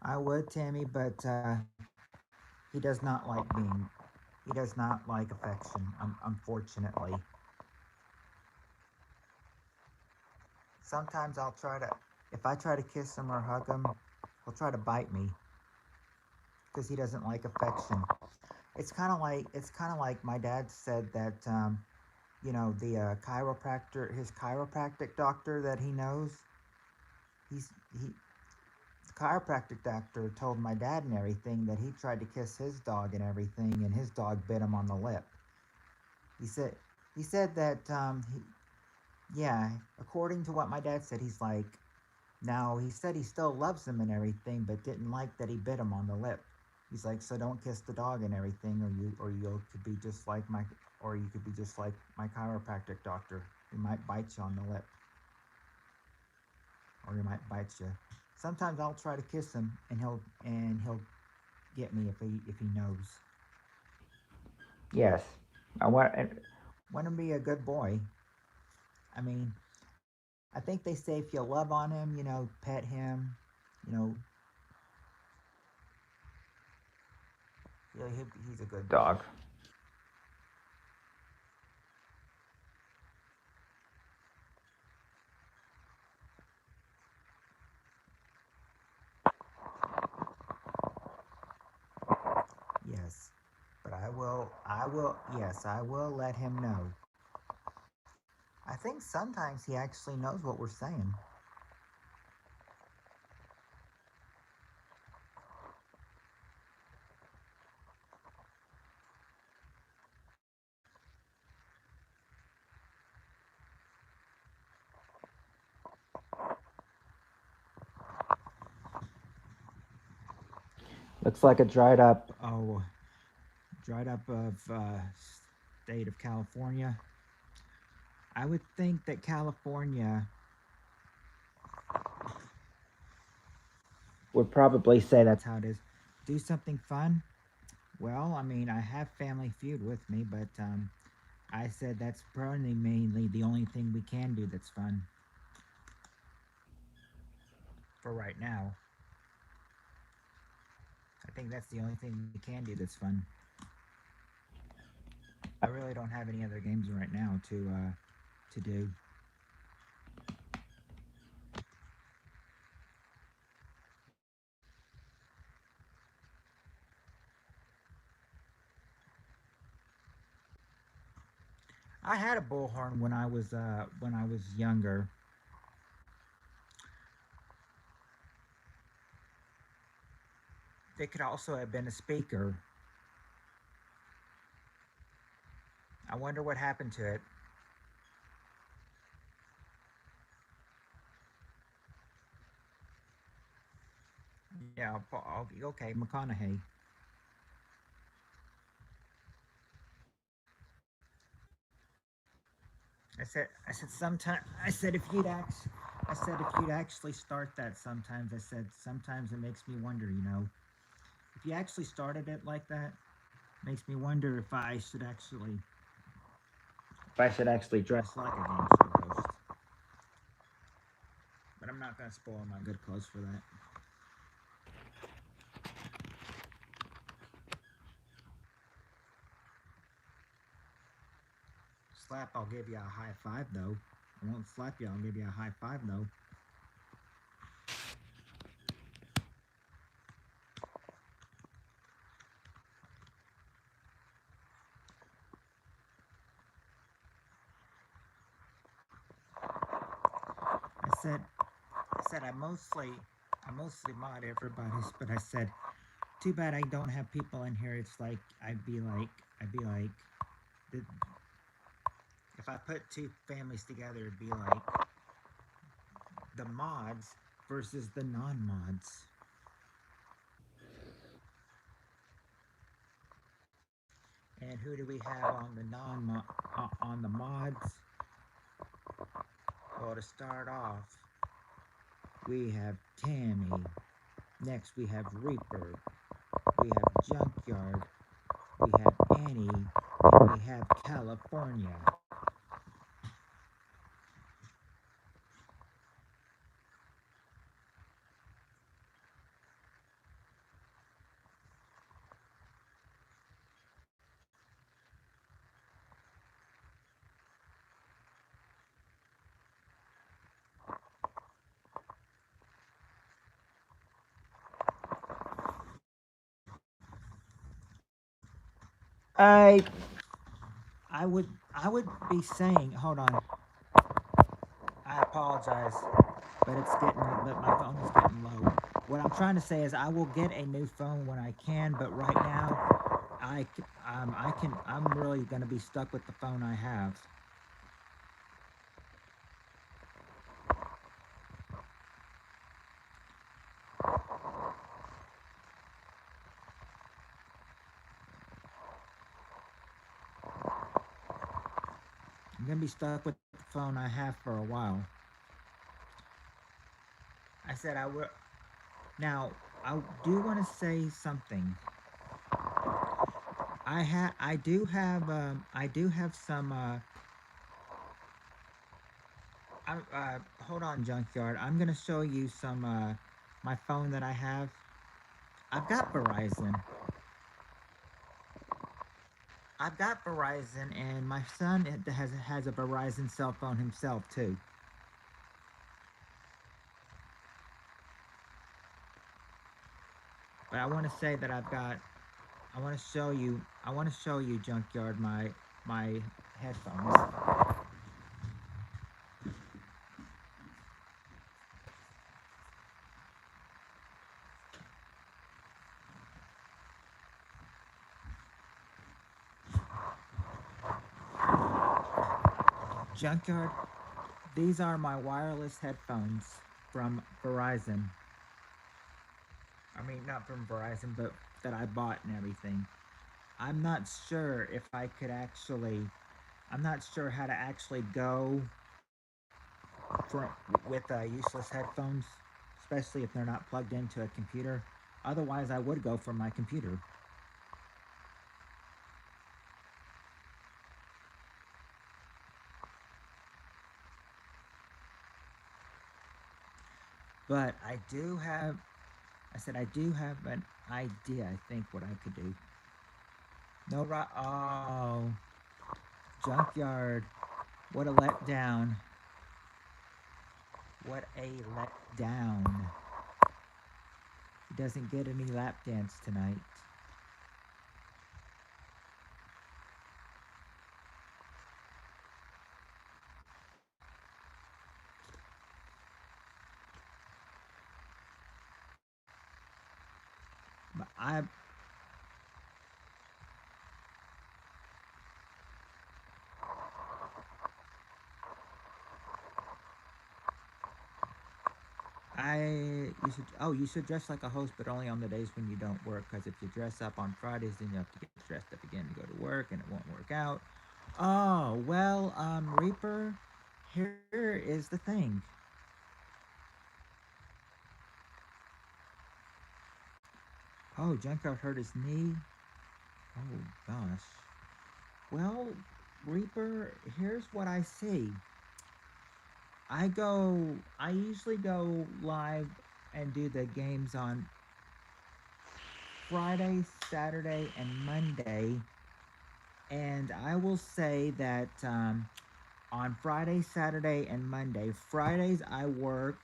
I would, Tammy, but he does not like being. He does not like affection. Unfortunately, sometimes I'll try to. If I try to kiss him or hug him, he'll try to bite me because he doesn't like affection. It's kind of like my dad said that the chiropractor, his chiropractic doctor that he knows, he's he the chiropractic doctor told my dad and everything that he tried to kiss his dog and everything, and his dog bit him on the lip. He said he said that yeah, according to what my dad said, he's like, now he said he still loves him and everything, but didn't like that he bit him on the lip. He's like, so don't kiss the dog and everything, or you could be just like my or you could be just like my chiropractic doctor. He might bite you on the lip, or he might bite you. Sometimes I'll try to kiss him, and he'll get me if he knows. Yes, I want to be a good boy. I mean, I think they say if you love on him, pet him, you know, he's a good dog. Yes, but yes, I will let him know. I think sometimes he actually knows what we're saying. Looks like a dried up of state of California. I would think that California would probably say that's how it is. Do something fun. Well, I mean, I have Family Feud with me, but I said that's probably mainly the only thing we can do that's fun for right now. I think that's the only thing we can do that's fun. I really don't have any other games right now to do. I had a bullhorn when I was younger. It could also have been a speaker. I wonder what happened to it. Yeah, okay, McConaughey. I said sometime. I said if you'd actually start that sometimes. I said sometimes it makes me wonder. If you actually started it like that, makes me wonder if I should actually dress like a gangster ghost. But I'm not gonna spoil my good clothes for that. Slap, I'll give you a high five though. I won't slap you. I'll give you a high five though. I said I mostly mod everybody's, but I said too bad I don't have people in here. It's like I'd be like the, if I put two families together, it'd be like the mods versus the non-mods. And who do we have on the non on the mods? Well, to start off, we have Tammy. Next, we have Reaper. We have Junkyard. We have Annie. And we have California. I I would be saying, hold on. I apologize, but my phone is getting low. What I'm trying to say is, I will get a new phone when I can, but right now, I'm really going to be stuck with the phone I have. I'm going to be stuck with the phone I have for a while. I said I will. Now, I do want to say something. I do have some. Hold on, Junkyard. I'm gonna show you some. My phone that I have. I've got Verizon. I've got Verizon, and my son has a Verizon cell phone himself too. But I want to say that I've got. I want to show you. I want to show you, Junkyard, my headphones. Junkyard. These are my wireless headphones from Verizon. I mean, not from Verizon, but that I bought and everything. I'm not sure if I could actually. I'm not sure how to actually go for with useless headphones, especially if they're not plugged into a computer. Otherwise, I would go for my computer. But I do have. I said I do have an idea. I think what I could do. No, oh, junkyard. What a letdown. What a letdown. He doesn't get any lap dance tonight. But you should. Oh, you should dress like a host, but only on the days when you don't work. Because if you dress up on Fridays, then you have to get dressed up again to go to work, and it won't work out. Oh well, Reaper. Here is the thing. Oh, Junkyard hurt his knee. Oh gosh. Well, Reaper. Here's what I see. I go. I usually go live and do the games on Friday, Saturday, and Monday. And I will say that on Friday, Saturday, and Monday, Fridays I work.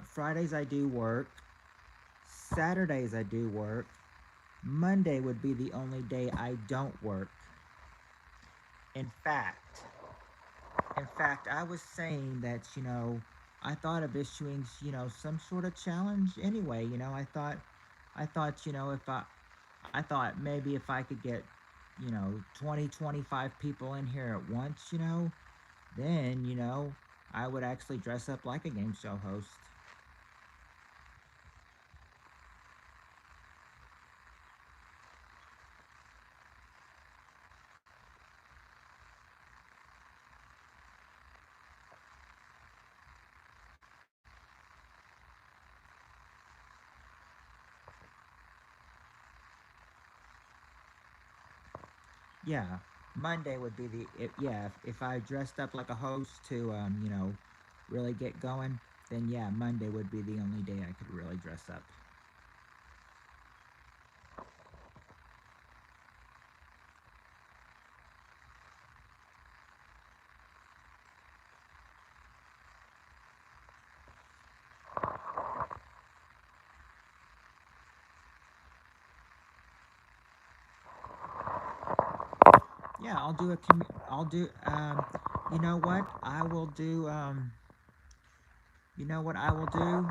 Fridays I do work. Saturdays I do work. Monday would be the only day I don't work. In fact, I was saying that I thought of issuing some sort of challenge anyway. I thought if I thought maybe if I could get 20, 25 people in here at once, then I would actually dress up like a game show host. Yeah, Monday would be yeah, if I dressed up like a host to really get going, then yeah, Monday would be the only day I could really dress up. Yeah, I'll do a I'll do you know what? I will do you know what I will do?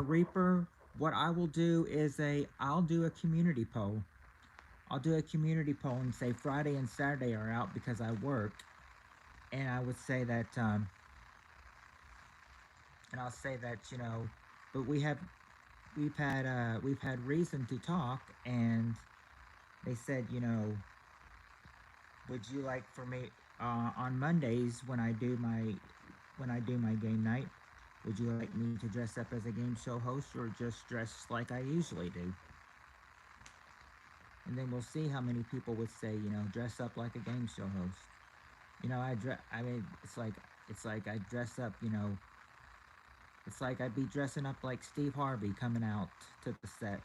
Reaper, what I will do is I'll do a community poll. I'll do a community poll and say Friday and Saturday are out because I work, and I would say that and I'll say that but we've had reason to talk, and they said would you like for me on Mondays when I do my game night, would you like me to dress up as a game show host or just dress like I usually do? And then we'll see how many people would say dress up like a game show host. I mean it's like I dress up, it's like I'd be dressing up like Steve Harvey coming out to the set.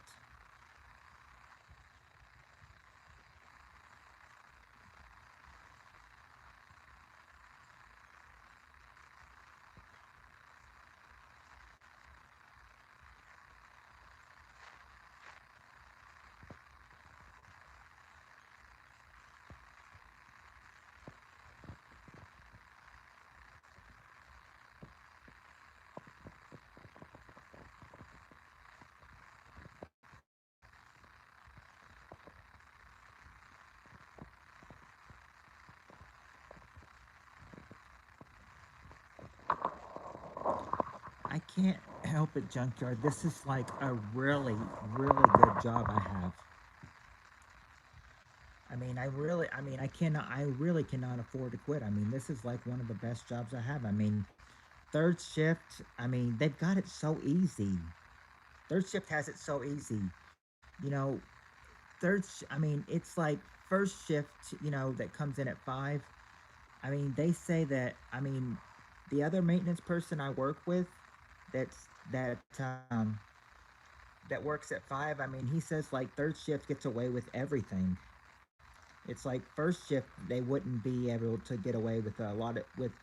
I can't help it, Junkyard. This is like a really, really good job I have. I mean, I really cannot afford to quit. I mean, this is like one of the best jobs I have. I mean, third shift, I mean, they've got it so easy. Third shift has it so easy. You know, I mean, it's like first shift, that comes in at 5. I mean, they say that, I mean, the other maintenance person I work with that's, that works at 5, I mean, he says like third shift gets away with everything. It's like first shift they wouldn't be able to get away with a lot of with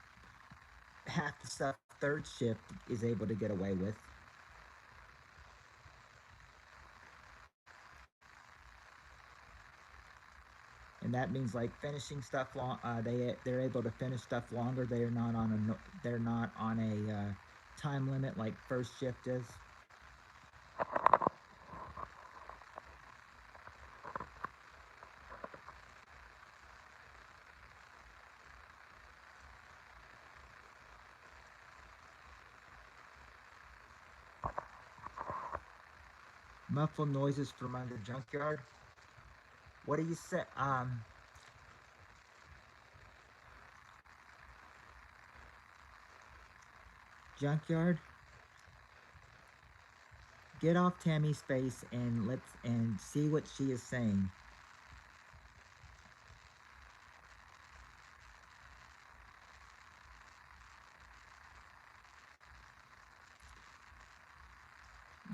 half the stuff third shift is able to get away with, and that means like finishing stuff long. They're able to finish stuff longer. They're not on a time limit like first shift is. Muffled noises from under junkyard. What do you say? Junkyard. Get off Tammy's face and see what she is saying.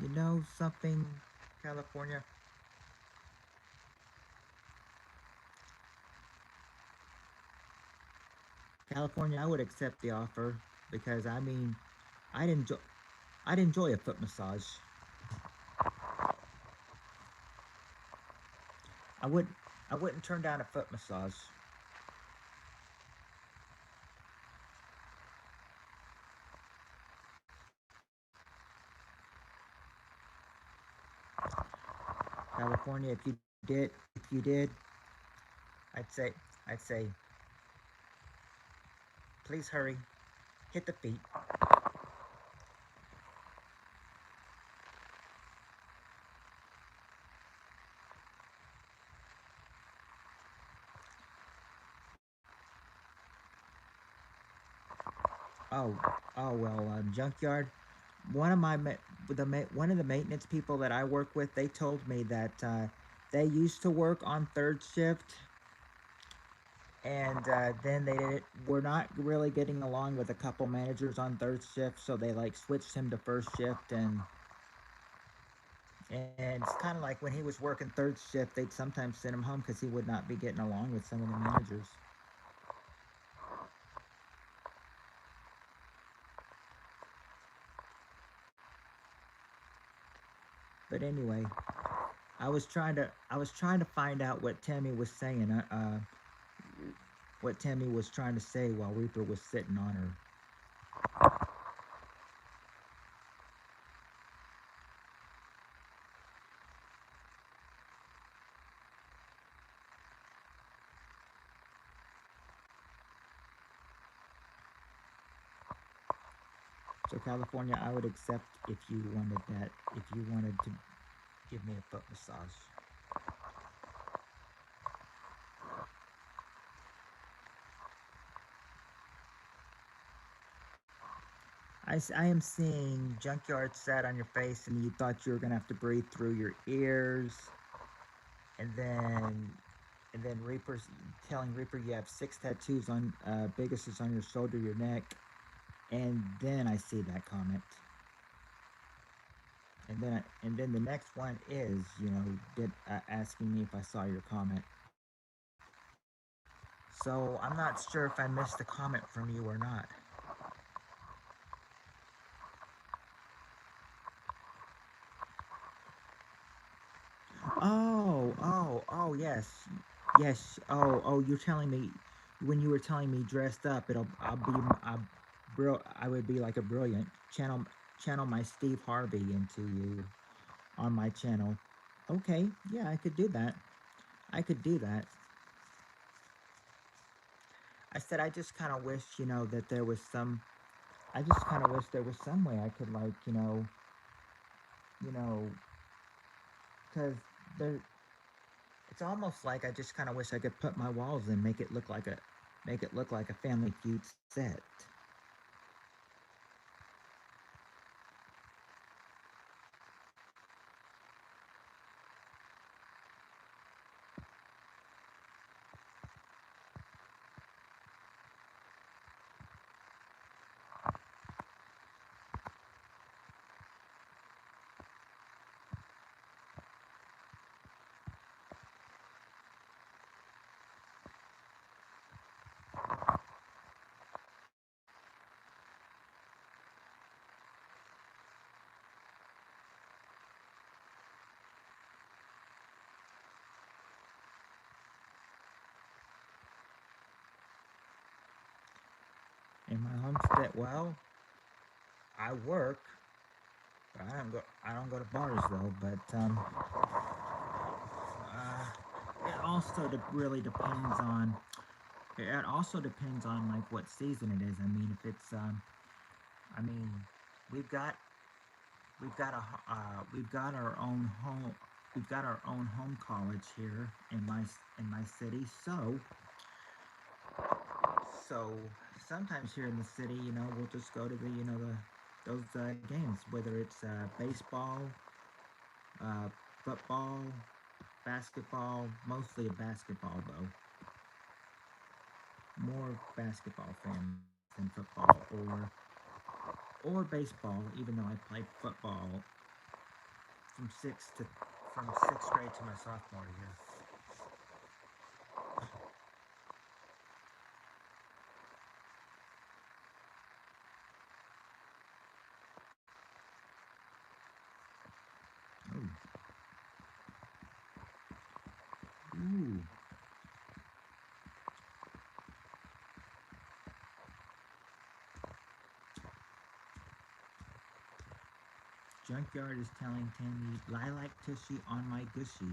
You know something, California? California, I would accept the offer because I mean, I'd enjoy I'd enjoy a foot massage. I would I wouldn't turn down a foot massage. California, if you did, I'd say I'd say please hurry, hit the feet. Oh, junkyard. One of my one of the maintenance people that I work with, they told me that they used to work on third shift, and then were not really getting along with a couple managers on third shift, so they like switched him to first shift, and it's kind of like when he was working third shift, they'd sometimes send him home because he would not be getting along with some of the managers. But anyway, I was trying to find out what Tammy was saying. What Tammy was trying to say while Reaper was sitting on her. So California, I would accept if you wanted that. If you wanted to give me a foot massage. I am seeing junkyard sat on your face, and you thought you were gonna have to breathe through your ears, and then Reaper's telling Reaper you have 6 tattoos on biggest is on your shoulder, your neck, and then I see that comment, and then the next one is asking me if I saw your comment. So I'm not sure if I missed a comment from you or not. Yes, yes. You're telling me when you were telling me dressed up, I would be like a brilliant channel my Steve Harvey into you on my channel. Okay, yeah, I could do that. I could do that. I said I just kind of wish that there was some. I just kind of wish there was some way I could like you know, because there it's almost like I just kind of wish I could put my walls in, make it look like a Family Feud set. In my homestead, well, I work, but I don't go to bars though. But it also really depends on. It also depends on like what season it is. I mean, if it's I mean, we've got we've got our own home. We've got our own home college here in my city. So sometimes here in the city, we'll just go to those games, whether it's baseball, uh, football, basketball. Mostly a basketball though. More basketball fan than football or baseball. Even though I played football from sixth grade to my sophomore year. Ooh, ooh. Junkyard is telling Tammy, lilac tushy on my gushy.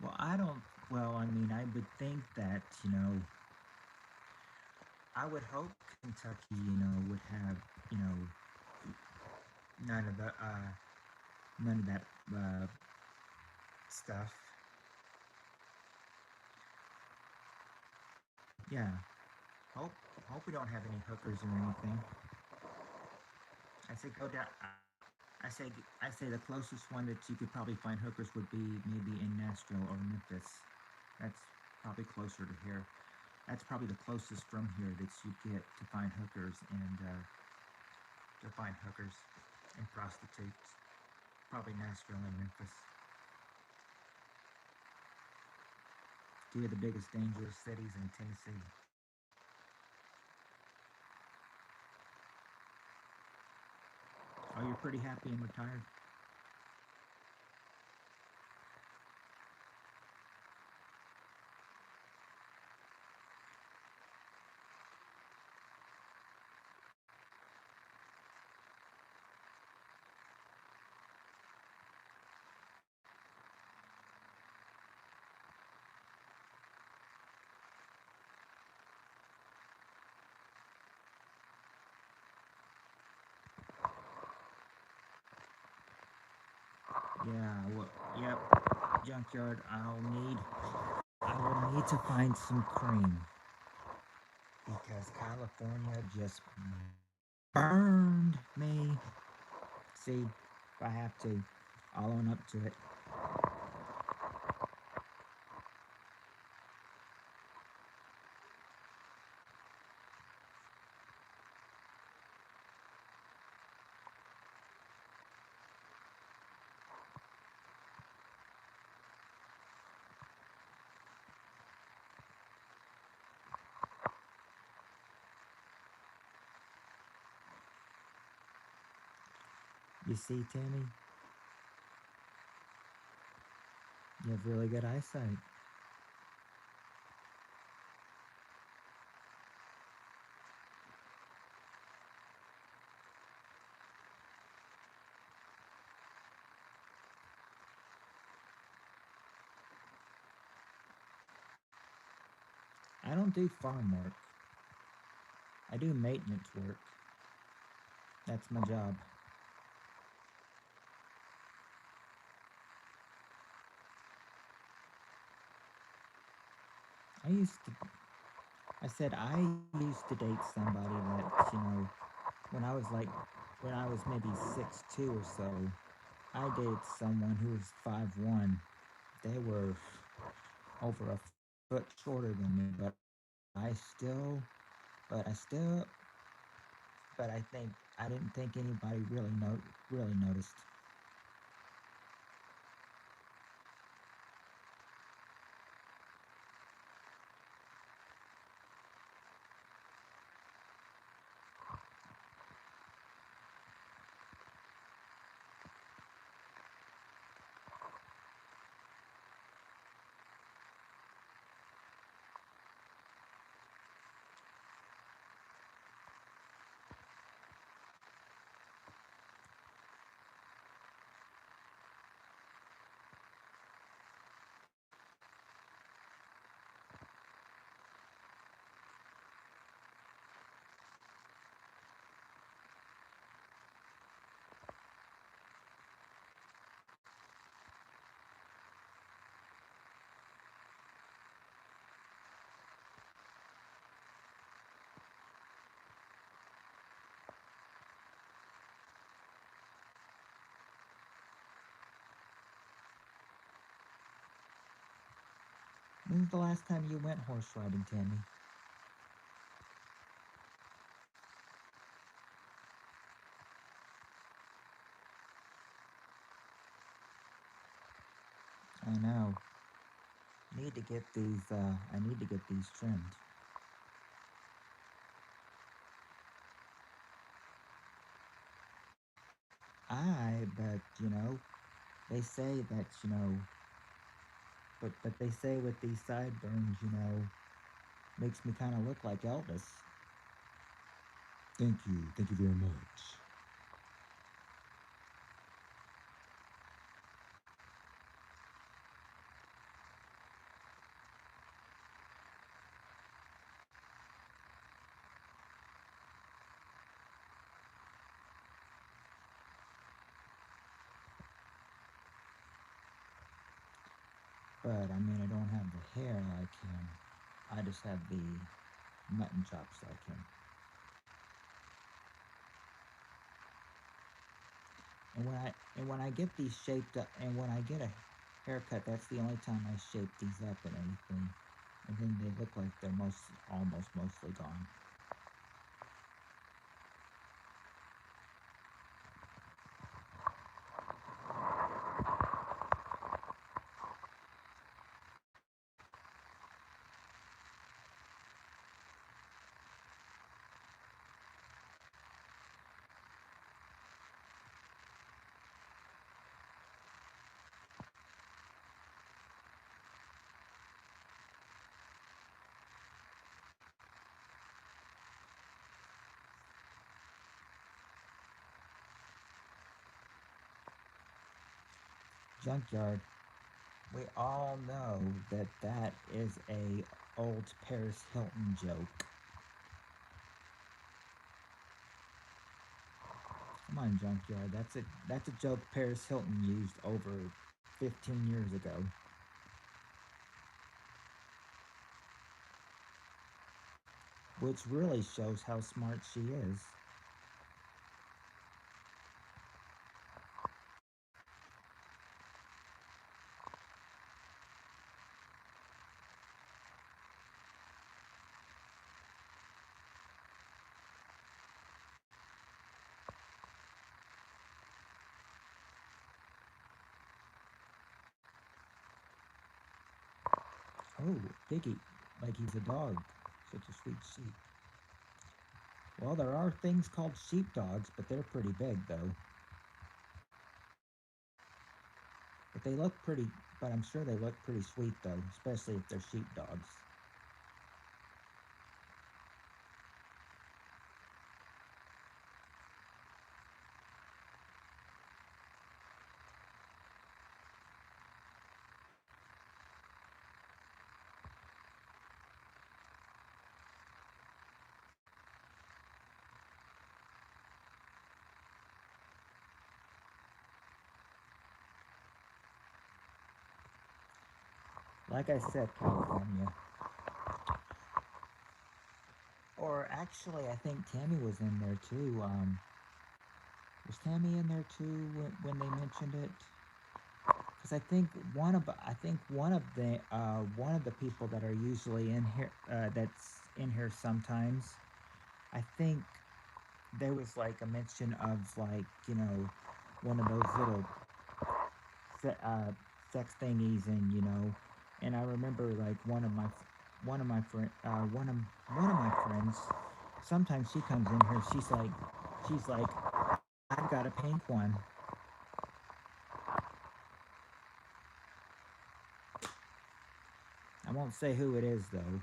Well, I don't. Well, I mean, I would think that I would hope Kentucky, would have you know none of the none of that stuff. Yeah. Hope hope we don't have any hookers or anything. I say go down. I say the closest one that you could probably find hookers would be maybe in Nashville or Memphis. That's probably closer to here. That's probably the closest from here that you get to find hookers and prostitutes. Probably Nashville and Memphis. Two of the biggest dangerous cities in Tennessee. Oh, you're pretty happy and retired? Yeah, well, yep. Junkyard, I will need to find some cream because California just burned me. See, if I have to, I'll own up to it. You see, Tammy, you have really good eyesight. I don't do farm work. I do maintenance work. That's my job. I used to. I said I used to date somebody that when I was like when I was maybe 6'2" or so. I dated someone who was 5'1". They were over a foot shorter than me, I still, but I still, but I didn't think anybody really noticed. When's the last time you went horse riding, Tammy? I know. Need to get these. I need to get these trimmed. But they say that but they say with these sideburns, makes me kind of look like Elvis. Thank you very much. But I mean, I don't have the hair like him. I just have the mutton chops like him. And when I get these shaped up, and when I get a haircut, that's the only time I shape these up and anything. And then they look like they're almost mostly gone. Junkyard. We all know that that is a old Paris Hilton joke. Come on, Junkyard. That's a joke Paris Hilton used over 15 years ago. Which really shows how smart she is. Oh, Piggy, like he's a dog. Such a sweet sheep. Well, there are things called sheepdogs, but they're pretty big, though. But they look pretty, but I'm sure they look pretty sweet, though, especially if they're sheepdogs. Like I said, California. Or actually, I think Tammy was in there too. Was Tammy in there too when they mentioned it? Because I think one of the people that are usually in here that's in here sometimes. I think there was like a mention of like one of those little se- uh, sex thingies, and I remember like one of my friends. Sometimes she comes in here. She's like, I've got a pink one. I won't say who it is though,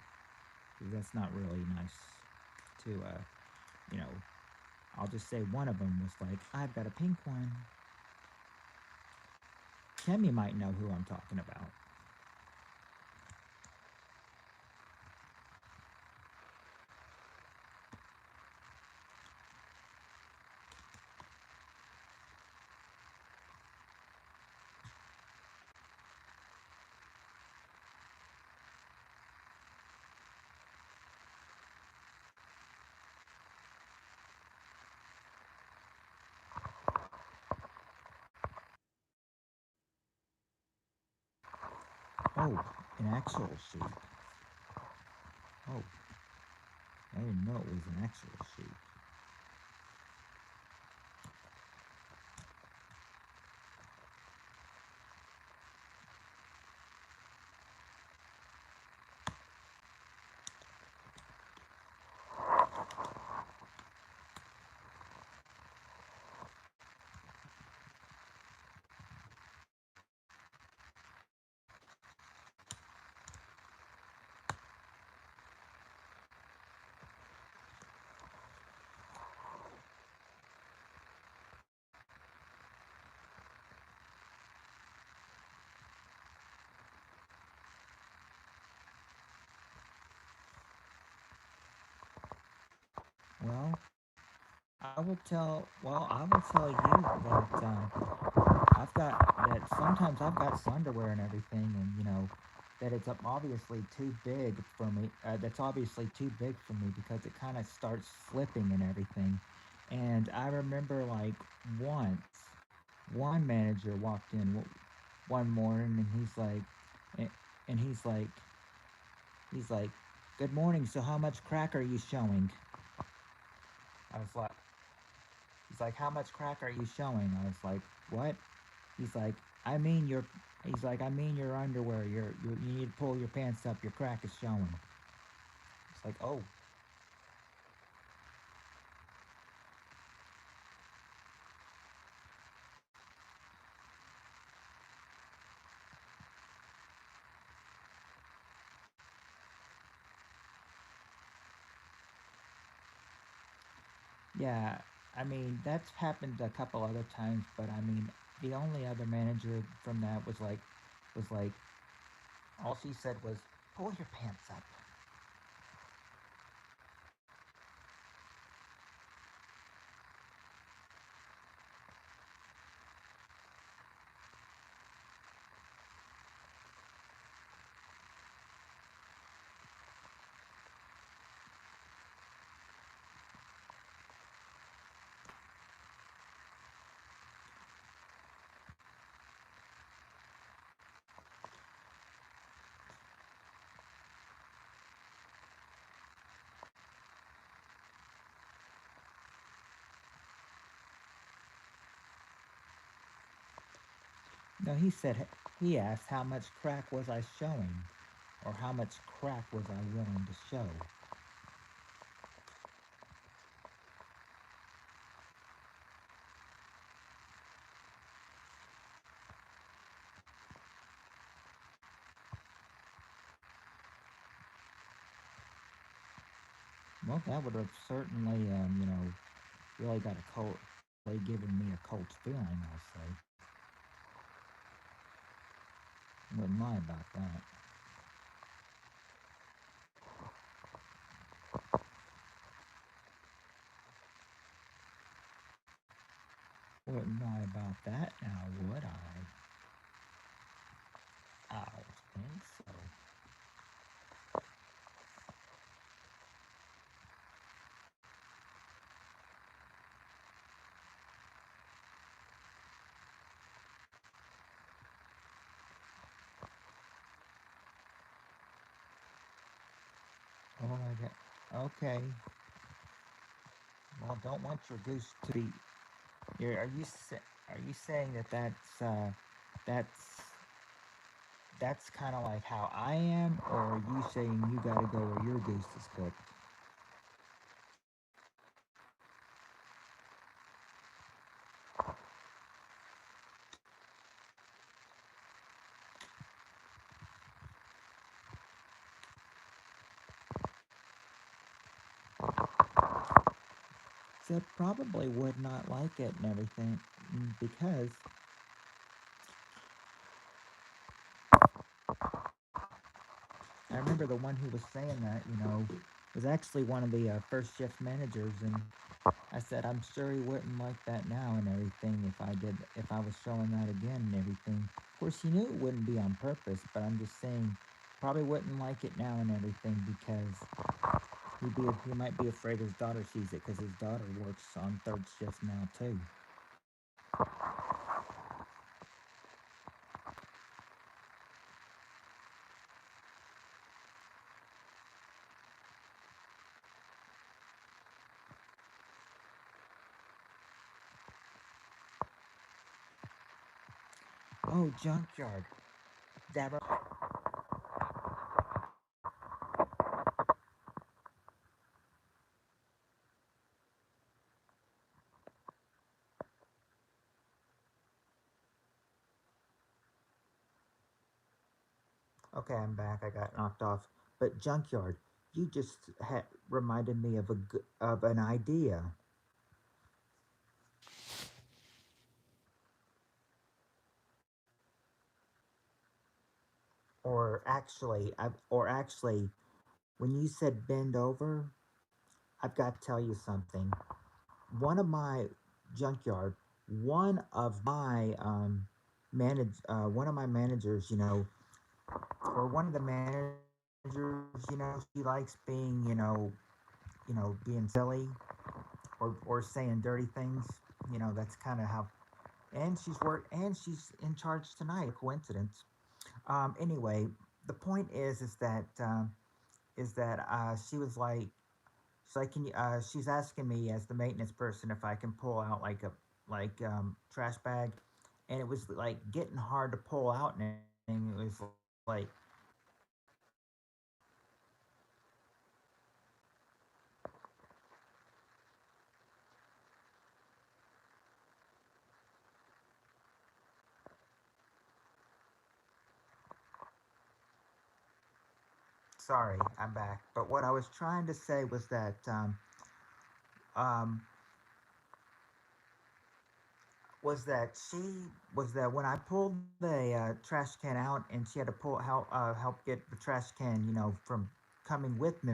because that's not really nice to you know. I'll just say one of them was like, I've got a pink one. Tammy might know who I'm talking about. Oh, An actual sheep. Oh, I didn't know it was an actual sheep. Well, I will tell you that I've got that sometimes I've got some underwear and everything, and that it's obviously too big for me. That's obviously too big for me because it kind of starts slipping and everything. And I remember like once, one manager walked in one morning, and and, and he's like, "Good morning. So how much crack are you showing?" I was like, he's like, "How much crack are you showing?" I was like, "What?" He's like, I mean your I mean your underwear. You need to pull your pants up. Your crack is showing. It's like, oh, yeah. I mean, that's happened a couple other times, but I mean, the only other manager from that was like, all she said was, pull your pants up. No, he asked how much crack was I showing, or how much crack was I willing to show. Well, that would have certainly, really got a cold, really given me a cold feeling, I'll say. Wouldn't lie about that. Wouldn't lie about that now, would I? I don't think so. Oh, I get. Okay. Well, don't want your goose to be. Are you saying that that's that's kind of like how I am, or are you saying you got to go where your goose is cooked? So probably would not like it and everything because I remember the one who was saying that, was actually one of the first shift managers, and I said, I'm sure he wouldn't like that now and everything if I was showing that again and everything. Of course, he knew it wouldn't be on purpose, but I'm just saying, probably wouldn't like it now and everything because he might be afraid his daughter sees it because his daughter works on third shift now too. Oh, junkyard. That. Okay, I'm back. I got knocked off. But junkyard, you just reminded me of of an idea. Or actually, when you said bend over, I've got to tell you something. One of my junkyard, one of my one of my managers, or one of the managers, she likes being, being silly or saying dirty things. That's kind of how. And she's in charge tonight. Coincidence. Anyway, the point is that she was like, so can you, she's asking me as the maintenance person if I can pull out like a trash bag, and it was like getting hard to pull out and everything. It was like, sorry, I'm back. But what I was trying to say um, she was that when I pulled the trash can out and she had to help get the trash can, from coming with me.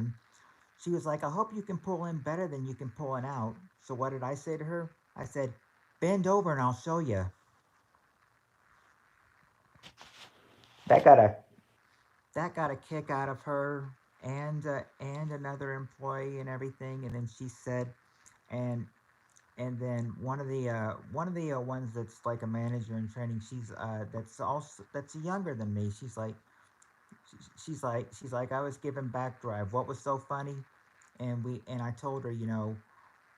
She was like, I hope you can pull in better than you can pull it out. So what did I say to her? I said, bend over and I'll show you. That got a that got a kick out of her and another employee and everything. And then she said, and and then one of the ones that's like a manager in training. That's younger than me. She's like I was giving back drive. What was so funny? And I told her,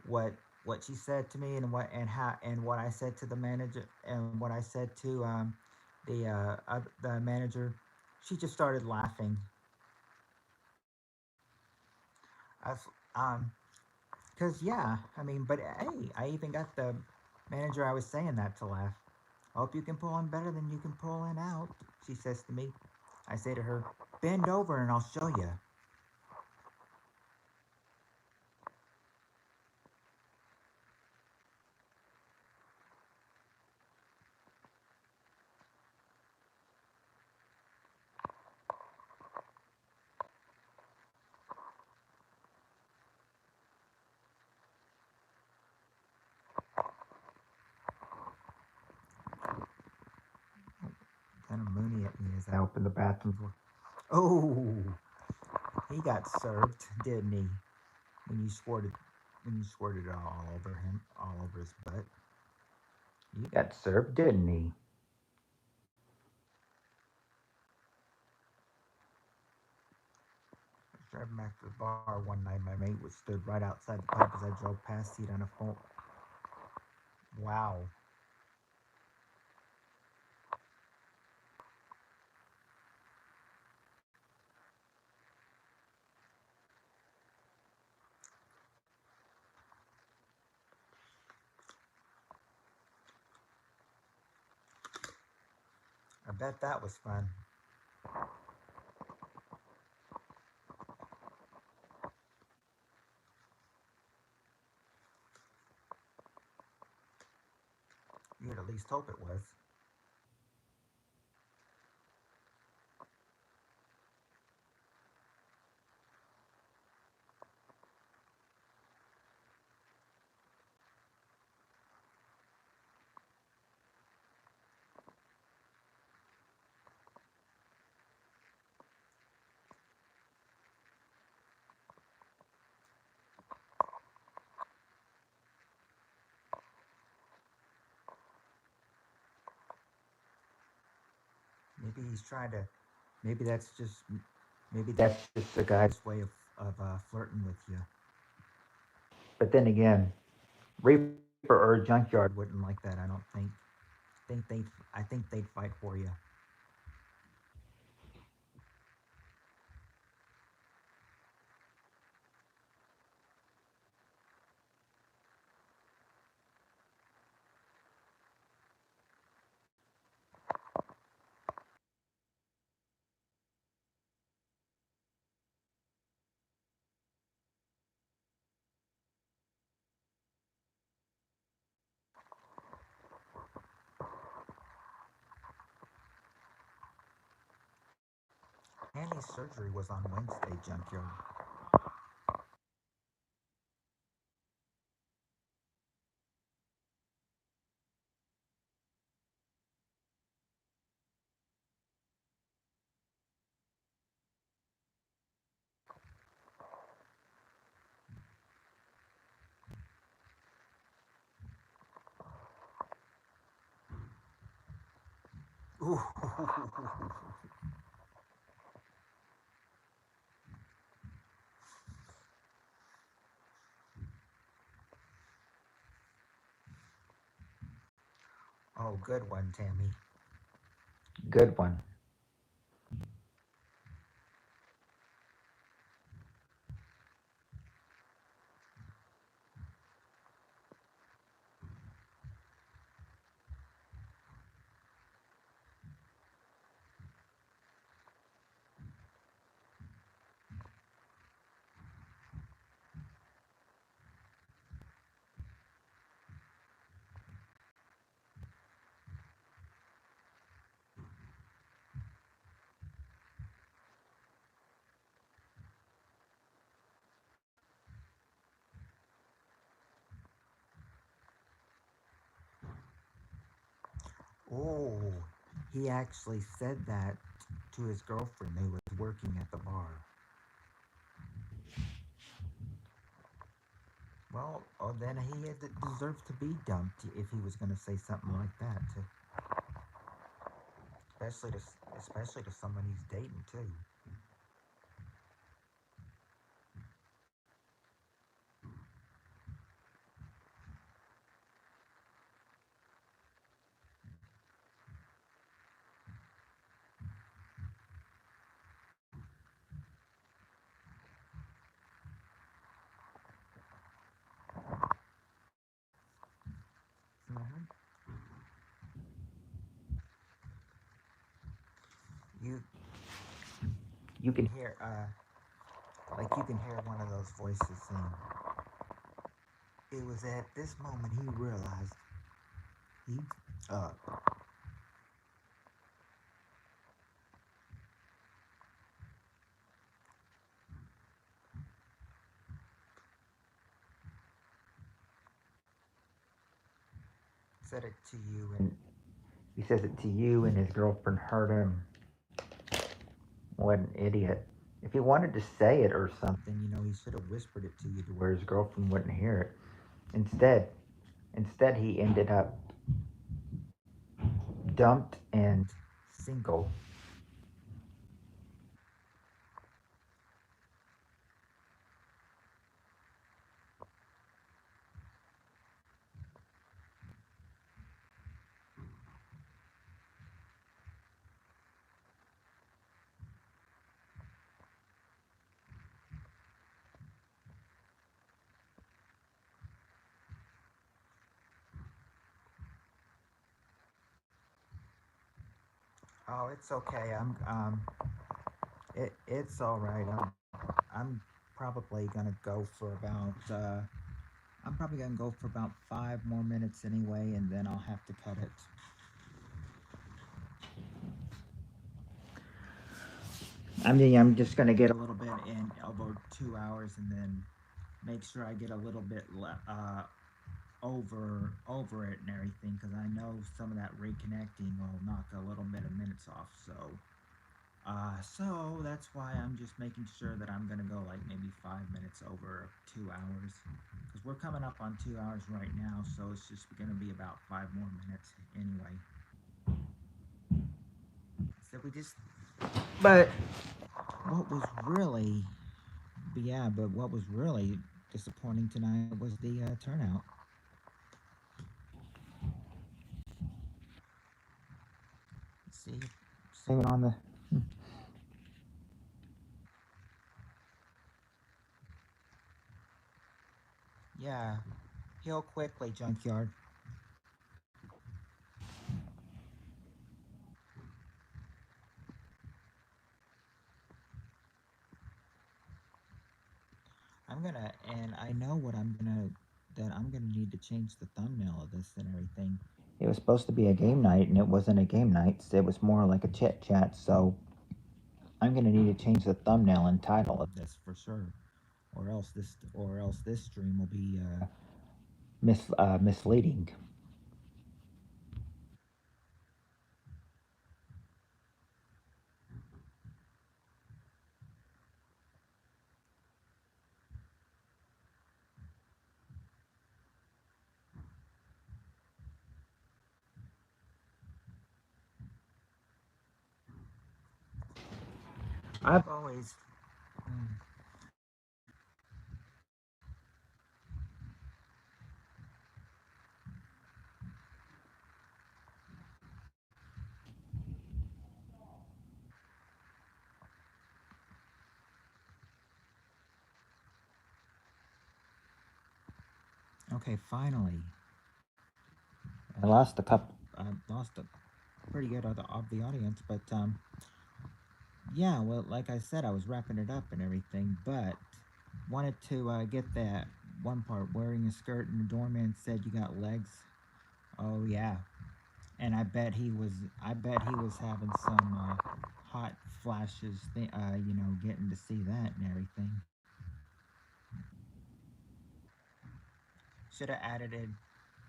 what what she said to me and what I said to the manager and what I said to the manager. She just started laughing. I was, um cuz yeah, I mean, but hey, I even got the manager I was saying that to laugh. I hope you can pull in better than you can pull in out, she says to me. I say to her, bend over and I'll show you. Kind of moony at me as I open the bathroom door. Oh, he got served, didn't he? When you squirted it all over him, all over his butt. He got served, didn't he? I was driving back to the bar one night. My mate was stood right outside the pub as I drove past. He'd on a phone. Wow, I bet that was fun. You'd at least hope it was. Maybe he's trying to. Maybe that's just. Maybe that's just the guy's way of flirting with you. But then again, Reaper or Junkyard wouldn't like that. I don't think. I think they'd fight for you. Annie's surgery was on Wednesday, Junkyard. Ooh. Oh, good one, Tammy. Good one. Oh, he actually said that to his girlfriend who was working at the bar. Well, oh, then he had deserved to be dumped if he was going to say something like that, especially to especially to someone he's dating too. Hmm. You you can hear like you can hear one of those voices saying, "It was at this moment he realized he uh said it to you and he says it to you and his girlfriend heard him. What an idiot. If he wanted to say it or something, he should have whispered it to you to where his girlfriend wouldn't hear it. Instead, instead he ended up dumped and single. Oh, it's okay. It's all right. I'm probably gonna go for about I'm probably gonna go for about 5 more minutes anyway, and then I'll have to cut it. I'm just gonna get a little bit in over 2 hours, and then make sure I get a little bit over it and everything, because I know some of that reconnecting will knock a little bit of minutes off. So that's why I'm just making sure that I'm gonna go like maybe 5 minutes over 2 hours, because we're coming up on 2 hours right now. So it's just gonna be about 5 more minutes anyway. So we just, but what was really, yeah, but what was really disappointing tonight was the turnout. Even on the. Yeah, heal quickly, Junkyard. And I know what that I'm gonna need to change the thumbnail of this and everything. It was supposed to be a game night, and it wasn't a game night. It was more like a chit chat. So I'm gonna need to change the thumbnail and title of this for sure, or else this stream will be misleading. I've always. mm, Okay, finally, I lost a couple. I lost a pretty good of the audience, but yeah. Well, like I said, I was wrapping it up and everything, but wanted to get that one part wearing a skirt and the doorman said you got legs. Oh yeah, and I bet he was having some hot flashes. You know, getting to see that and everything. Should have added in,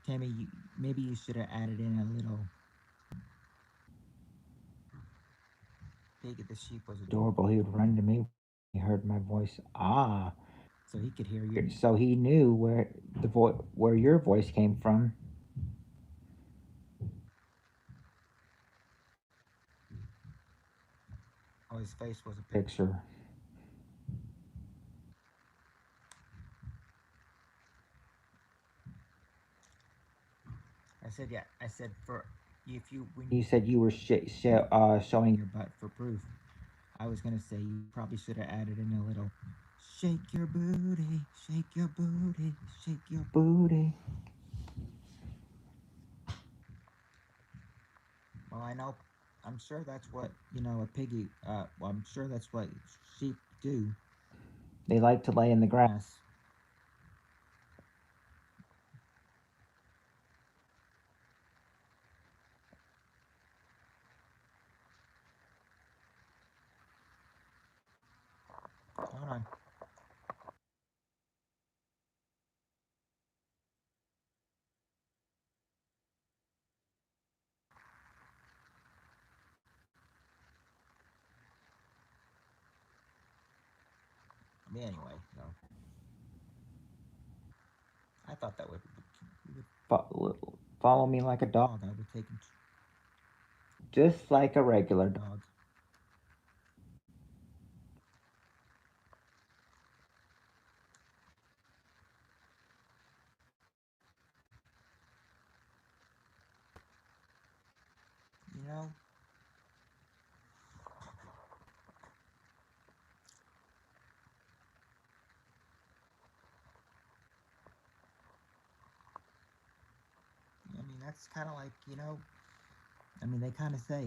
Tammy. Maybe you should have added in a little. Pig the sheep was adorable. He would run to me when he heard my voice. Ah, so he could hear you. So he knew where where your voice came from. Oh, his face was a picture. I said, yeah. I said for if you when you said you were showing your butt for proof, I was gonna say you probably should have added in a little shake your booty, shake your booty, shake your booty. Well, I know. I'm sure that's what a piggy. Well, I'm sure that's what sheep do. They like to lay in the grass. Hold on. Anyway, no. I thought that would follow me like a dog. I would take him just like a regular dog. You know, I mean that's kind of like I mean they kind of say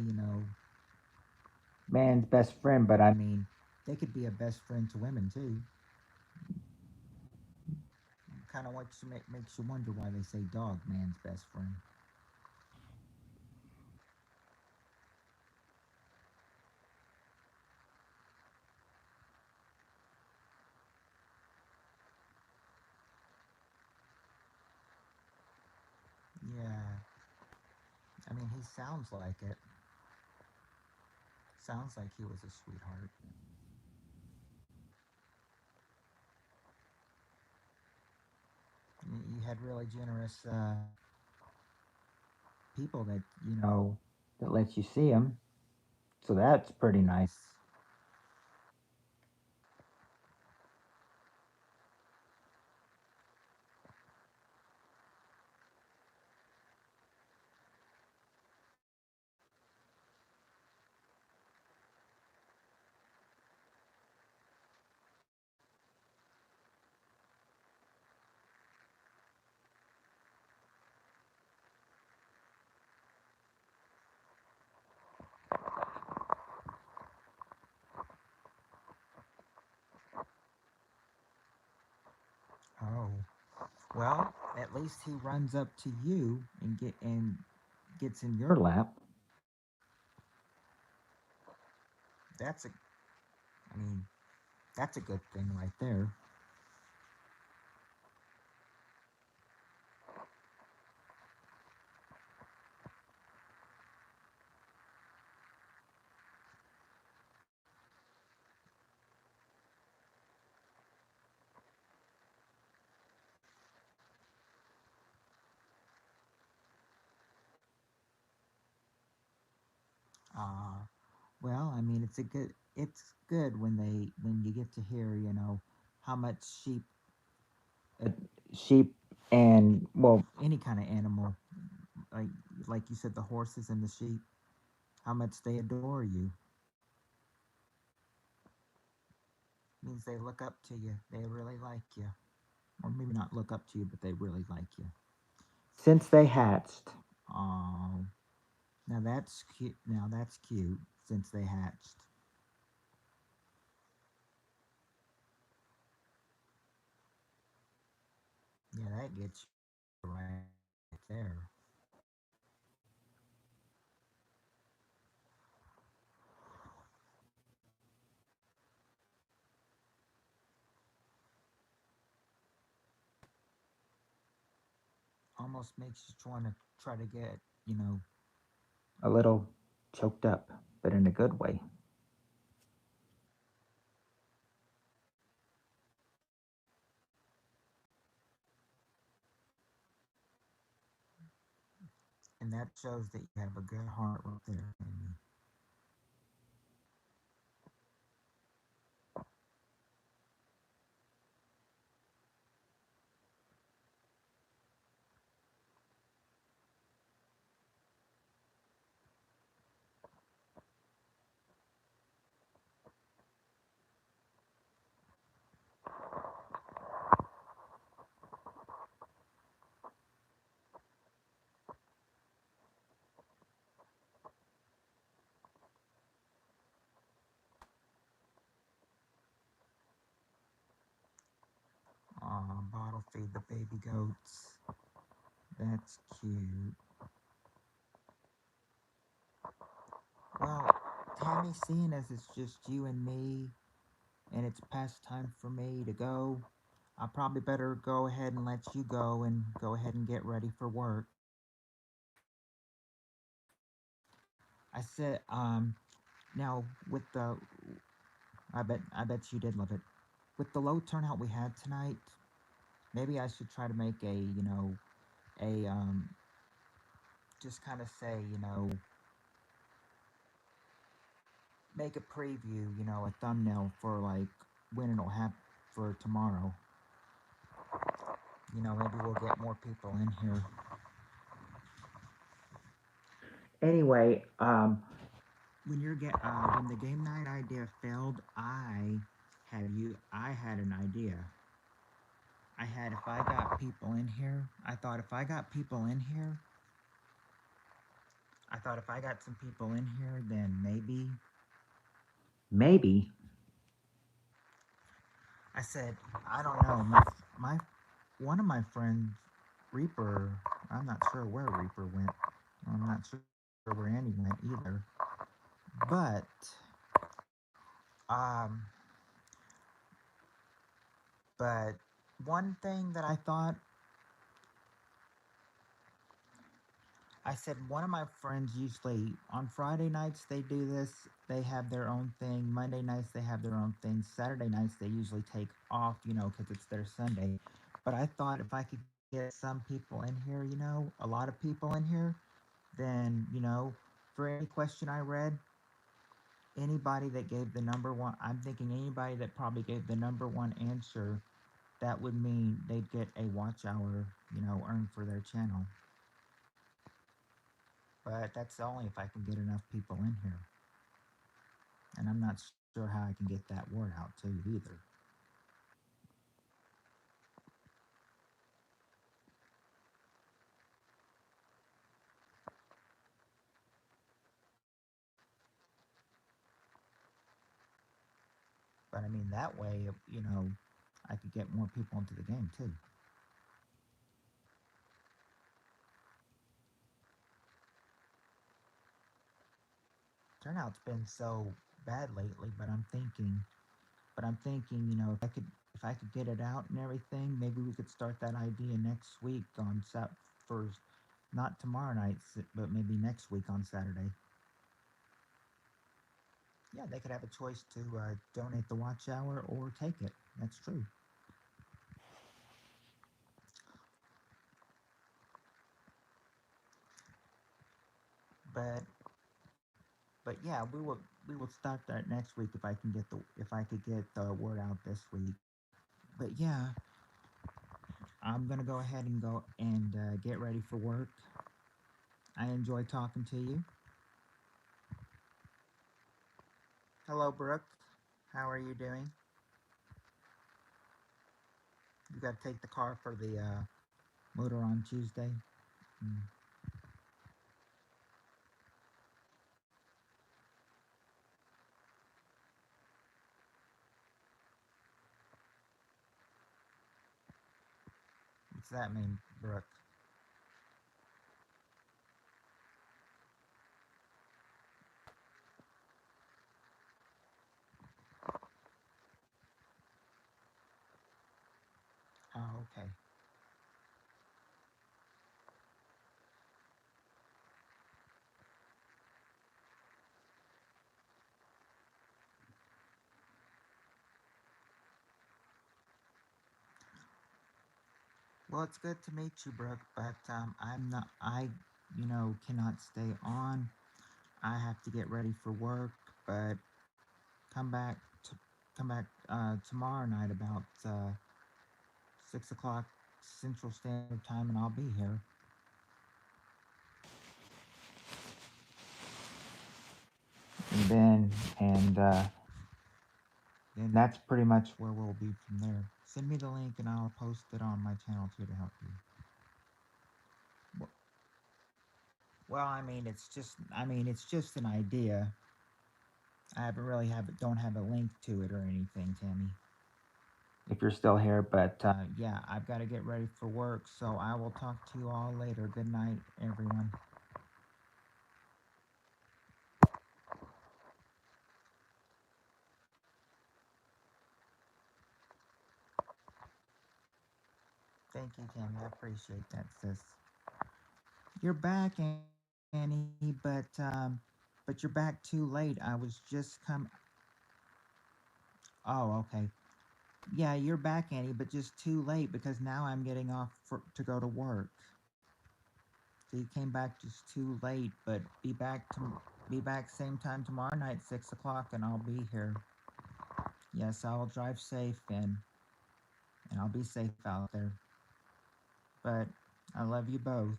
man's best friend, but I mean they could be a best friend to women too. Kind of makes you wonder why they say dog man's best friend. Yeah, I mean he sounds like it. Sounds like he was a sweetheart. You had really generous people that that lets you see him. So that's pretty nice. Oh, well, at least he runs up to you and gets in your lap. That's a, I mean, that's a good thing right there. Uh, well, I mean, it's good when you get to hear, how much uh, sheep and well, any kind of animal, like like you said, the horses and the sheep, how much they adore you. Means they look up to you. They really like you, or maybe not look up to you, but they really like you. Since they hatched. Oh, now that's cute. Now that's cute. Since they hatched. Yeah, that gets you right there. Almost makes you want to try to get, you know, a little choked up, but in a good way. And that shows that you have a good heart right there, Amy. Bottle feed the baby goats. That's cute. Well, Tammy, seeing as it's just you and me, and it's past time for me to go, I probably better go ahead and let you go and go ahead and get ready for work. I said, now with the, I bet you did love it. With the low turnout we had tonight, maybe I should try to make a just kind of say, make a preview, a thumbnail for like when it'll happen for tomorrow. Maybe we'll get more people in here. Anyway, when the game night idea failed, I had an idea. I had if I got people in here, I thought if I got some people in here, then maybe I said, I don't know, my one of my friends, Reaper, I'm not sure where Reaper went. I'm not sure where Andy went either. But um, but one thing that I said one of my friends usually on Friday nights they do this. They have their own thing. Monday nights they have their own thing. Saturday nights they usually take off, because it's their Sunday. But I thought if I could get some people in here, a lot of people in here, then, for any question I read, anybody that gave the number one, I'm thinking anybody that probably gave the number one answer, that would mean they'd get a watch hour, earned for their channel. But that's only if I can get enough people in here. And I'm not sure how I can get that word out to you either. But I mean, that way, I could get more people into the game too. Turnout's been so bad lately, but I'm thinking, if I could get it out and everything, maybe we could start that idea next week on for not tomorrow night, but maybe next week on Saturday. Yeah, they could have a choice to donate the watch hour or take it. That's true. But but yeah, we will start that next week if I could get the word out this week. But yeah, I'm gonna go ahead and go and get ready for work. I enjoy talking to you. Hello, Brooke. How are you doing? You got to take the car for the motor on Tuesday. Mm, what's that mean, Brooke? Oh, okay. Well, it's good to meet you, Brooke, but I'm not. Cannot stay on. I have to get ready for work, but come back to come back tomorrow night about 6 o'clock Central Standard Time, and I'll be here. And then that's pretty much where we'll be from there. Send me the link, and I'll post it on my channel too to help you. Well, it's just an idea. I haven't really have it, don't have a link to it or anything, Tammy. If you're still here, but yeah, I've got to get ready for work, so I will talk to you all later. Good night, everyone. Thank you, Tammy. I appreciate that, sis. You're back, Annie, but you're back too late. I was just come. Oh, okay. Yeah, you're back, Annie, but just too late because now I'm getting off to go to work. So you came back just too late, but be back same time tomorrow night, 6 o'clock, and I'll be here. Yes, I'll drive safe and I'll be safe out there. But I love you both.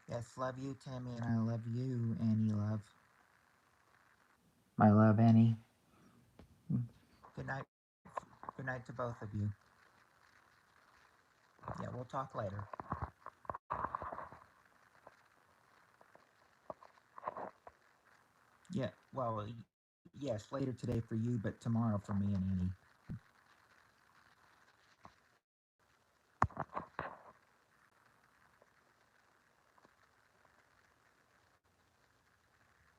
Yes, love you, Tammy, and I love you, Annie. Love, my love, Annie. Good night. Good night to both of you. Yeah, we'll talk later. Yeah, well, yes, later today for you, but tomorrow for me and Annie.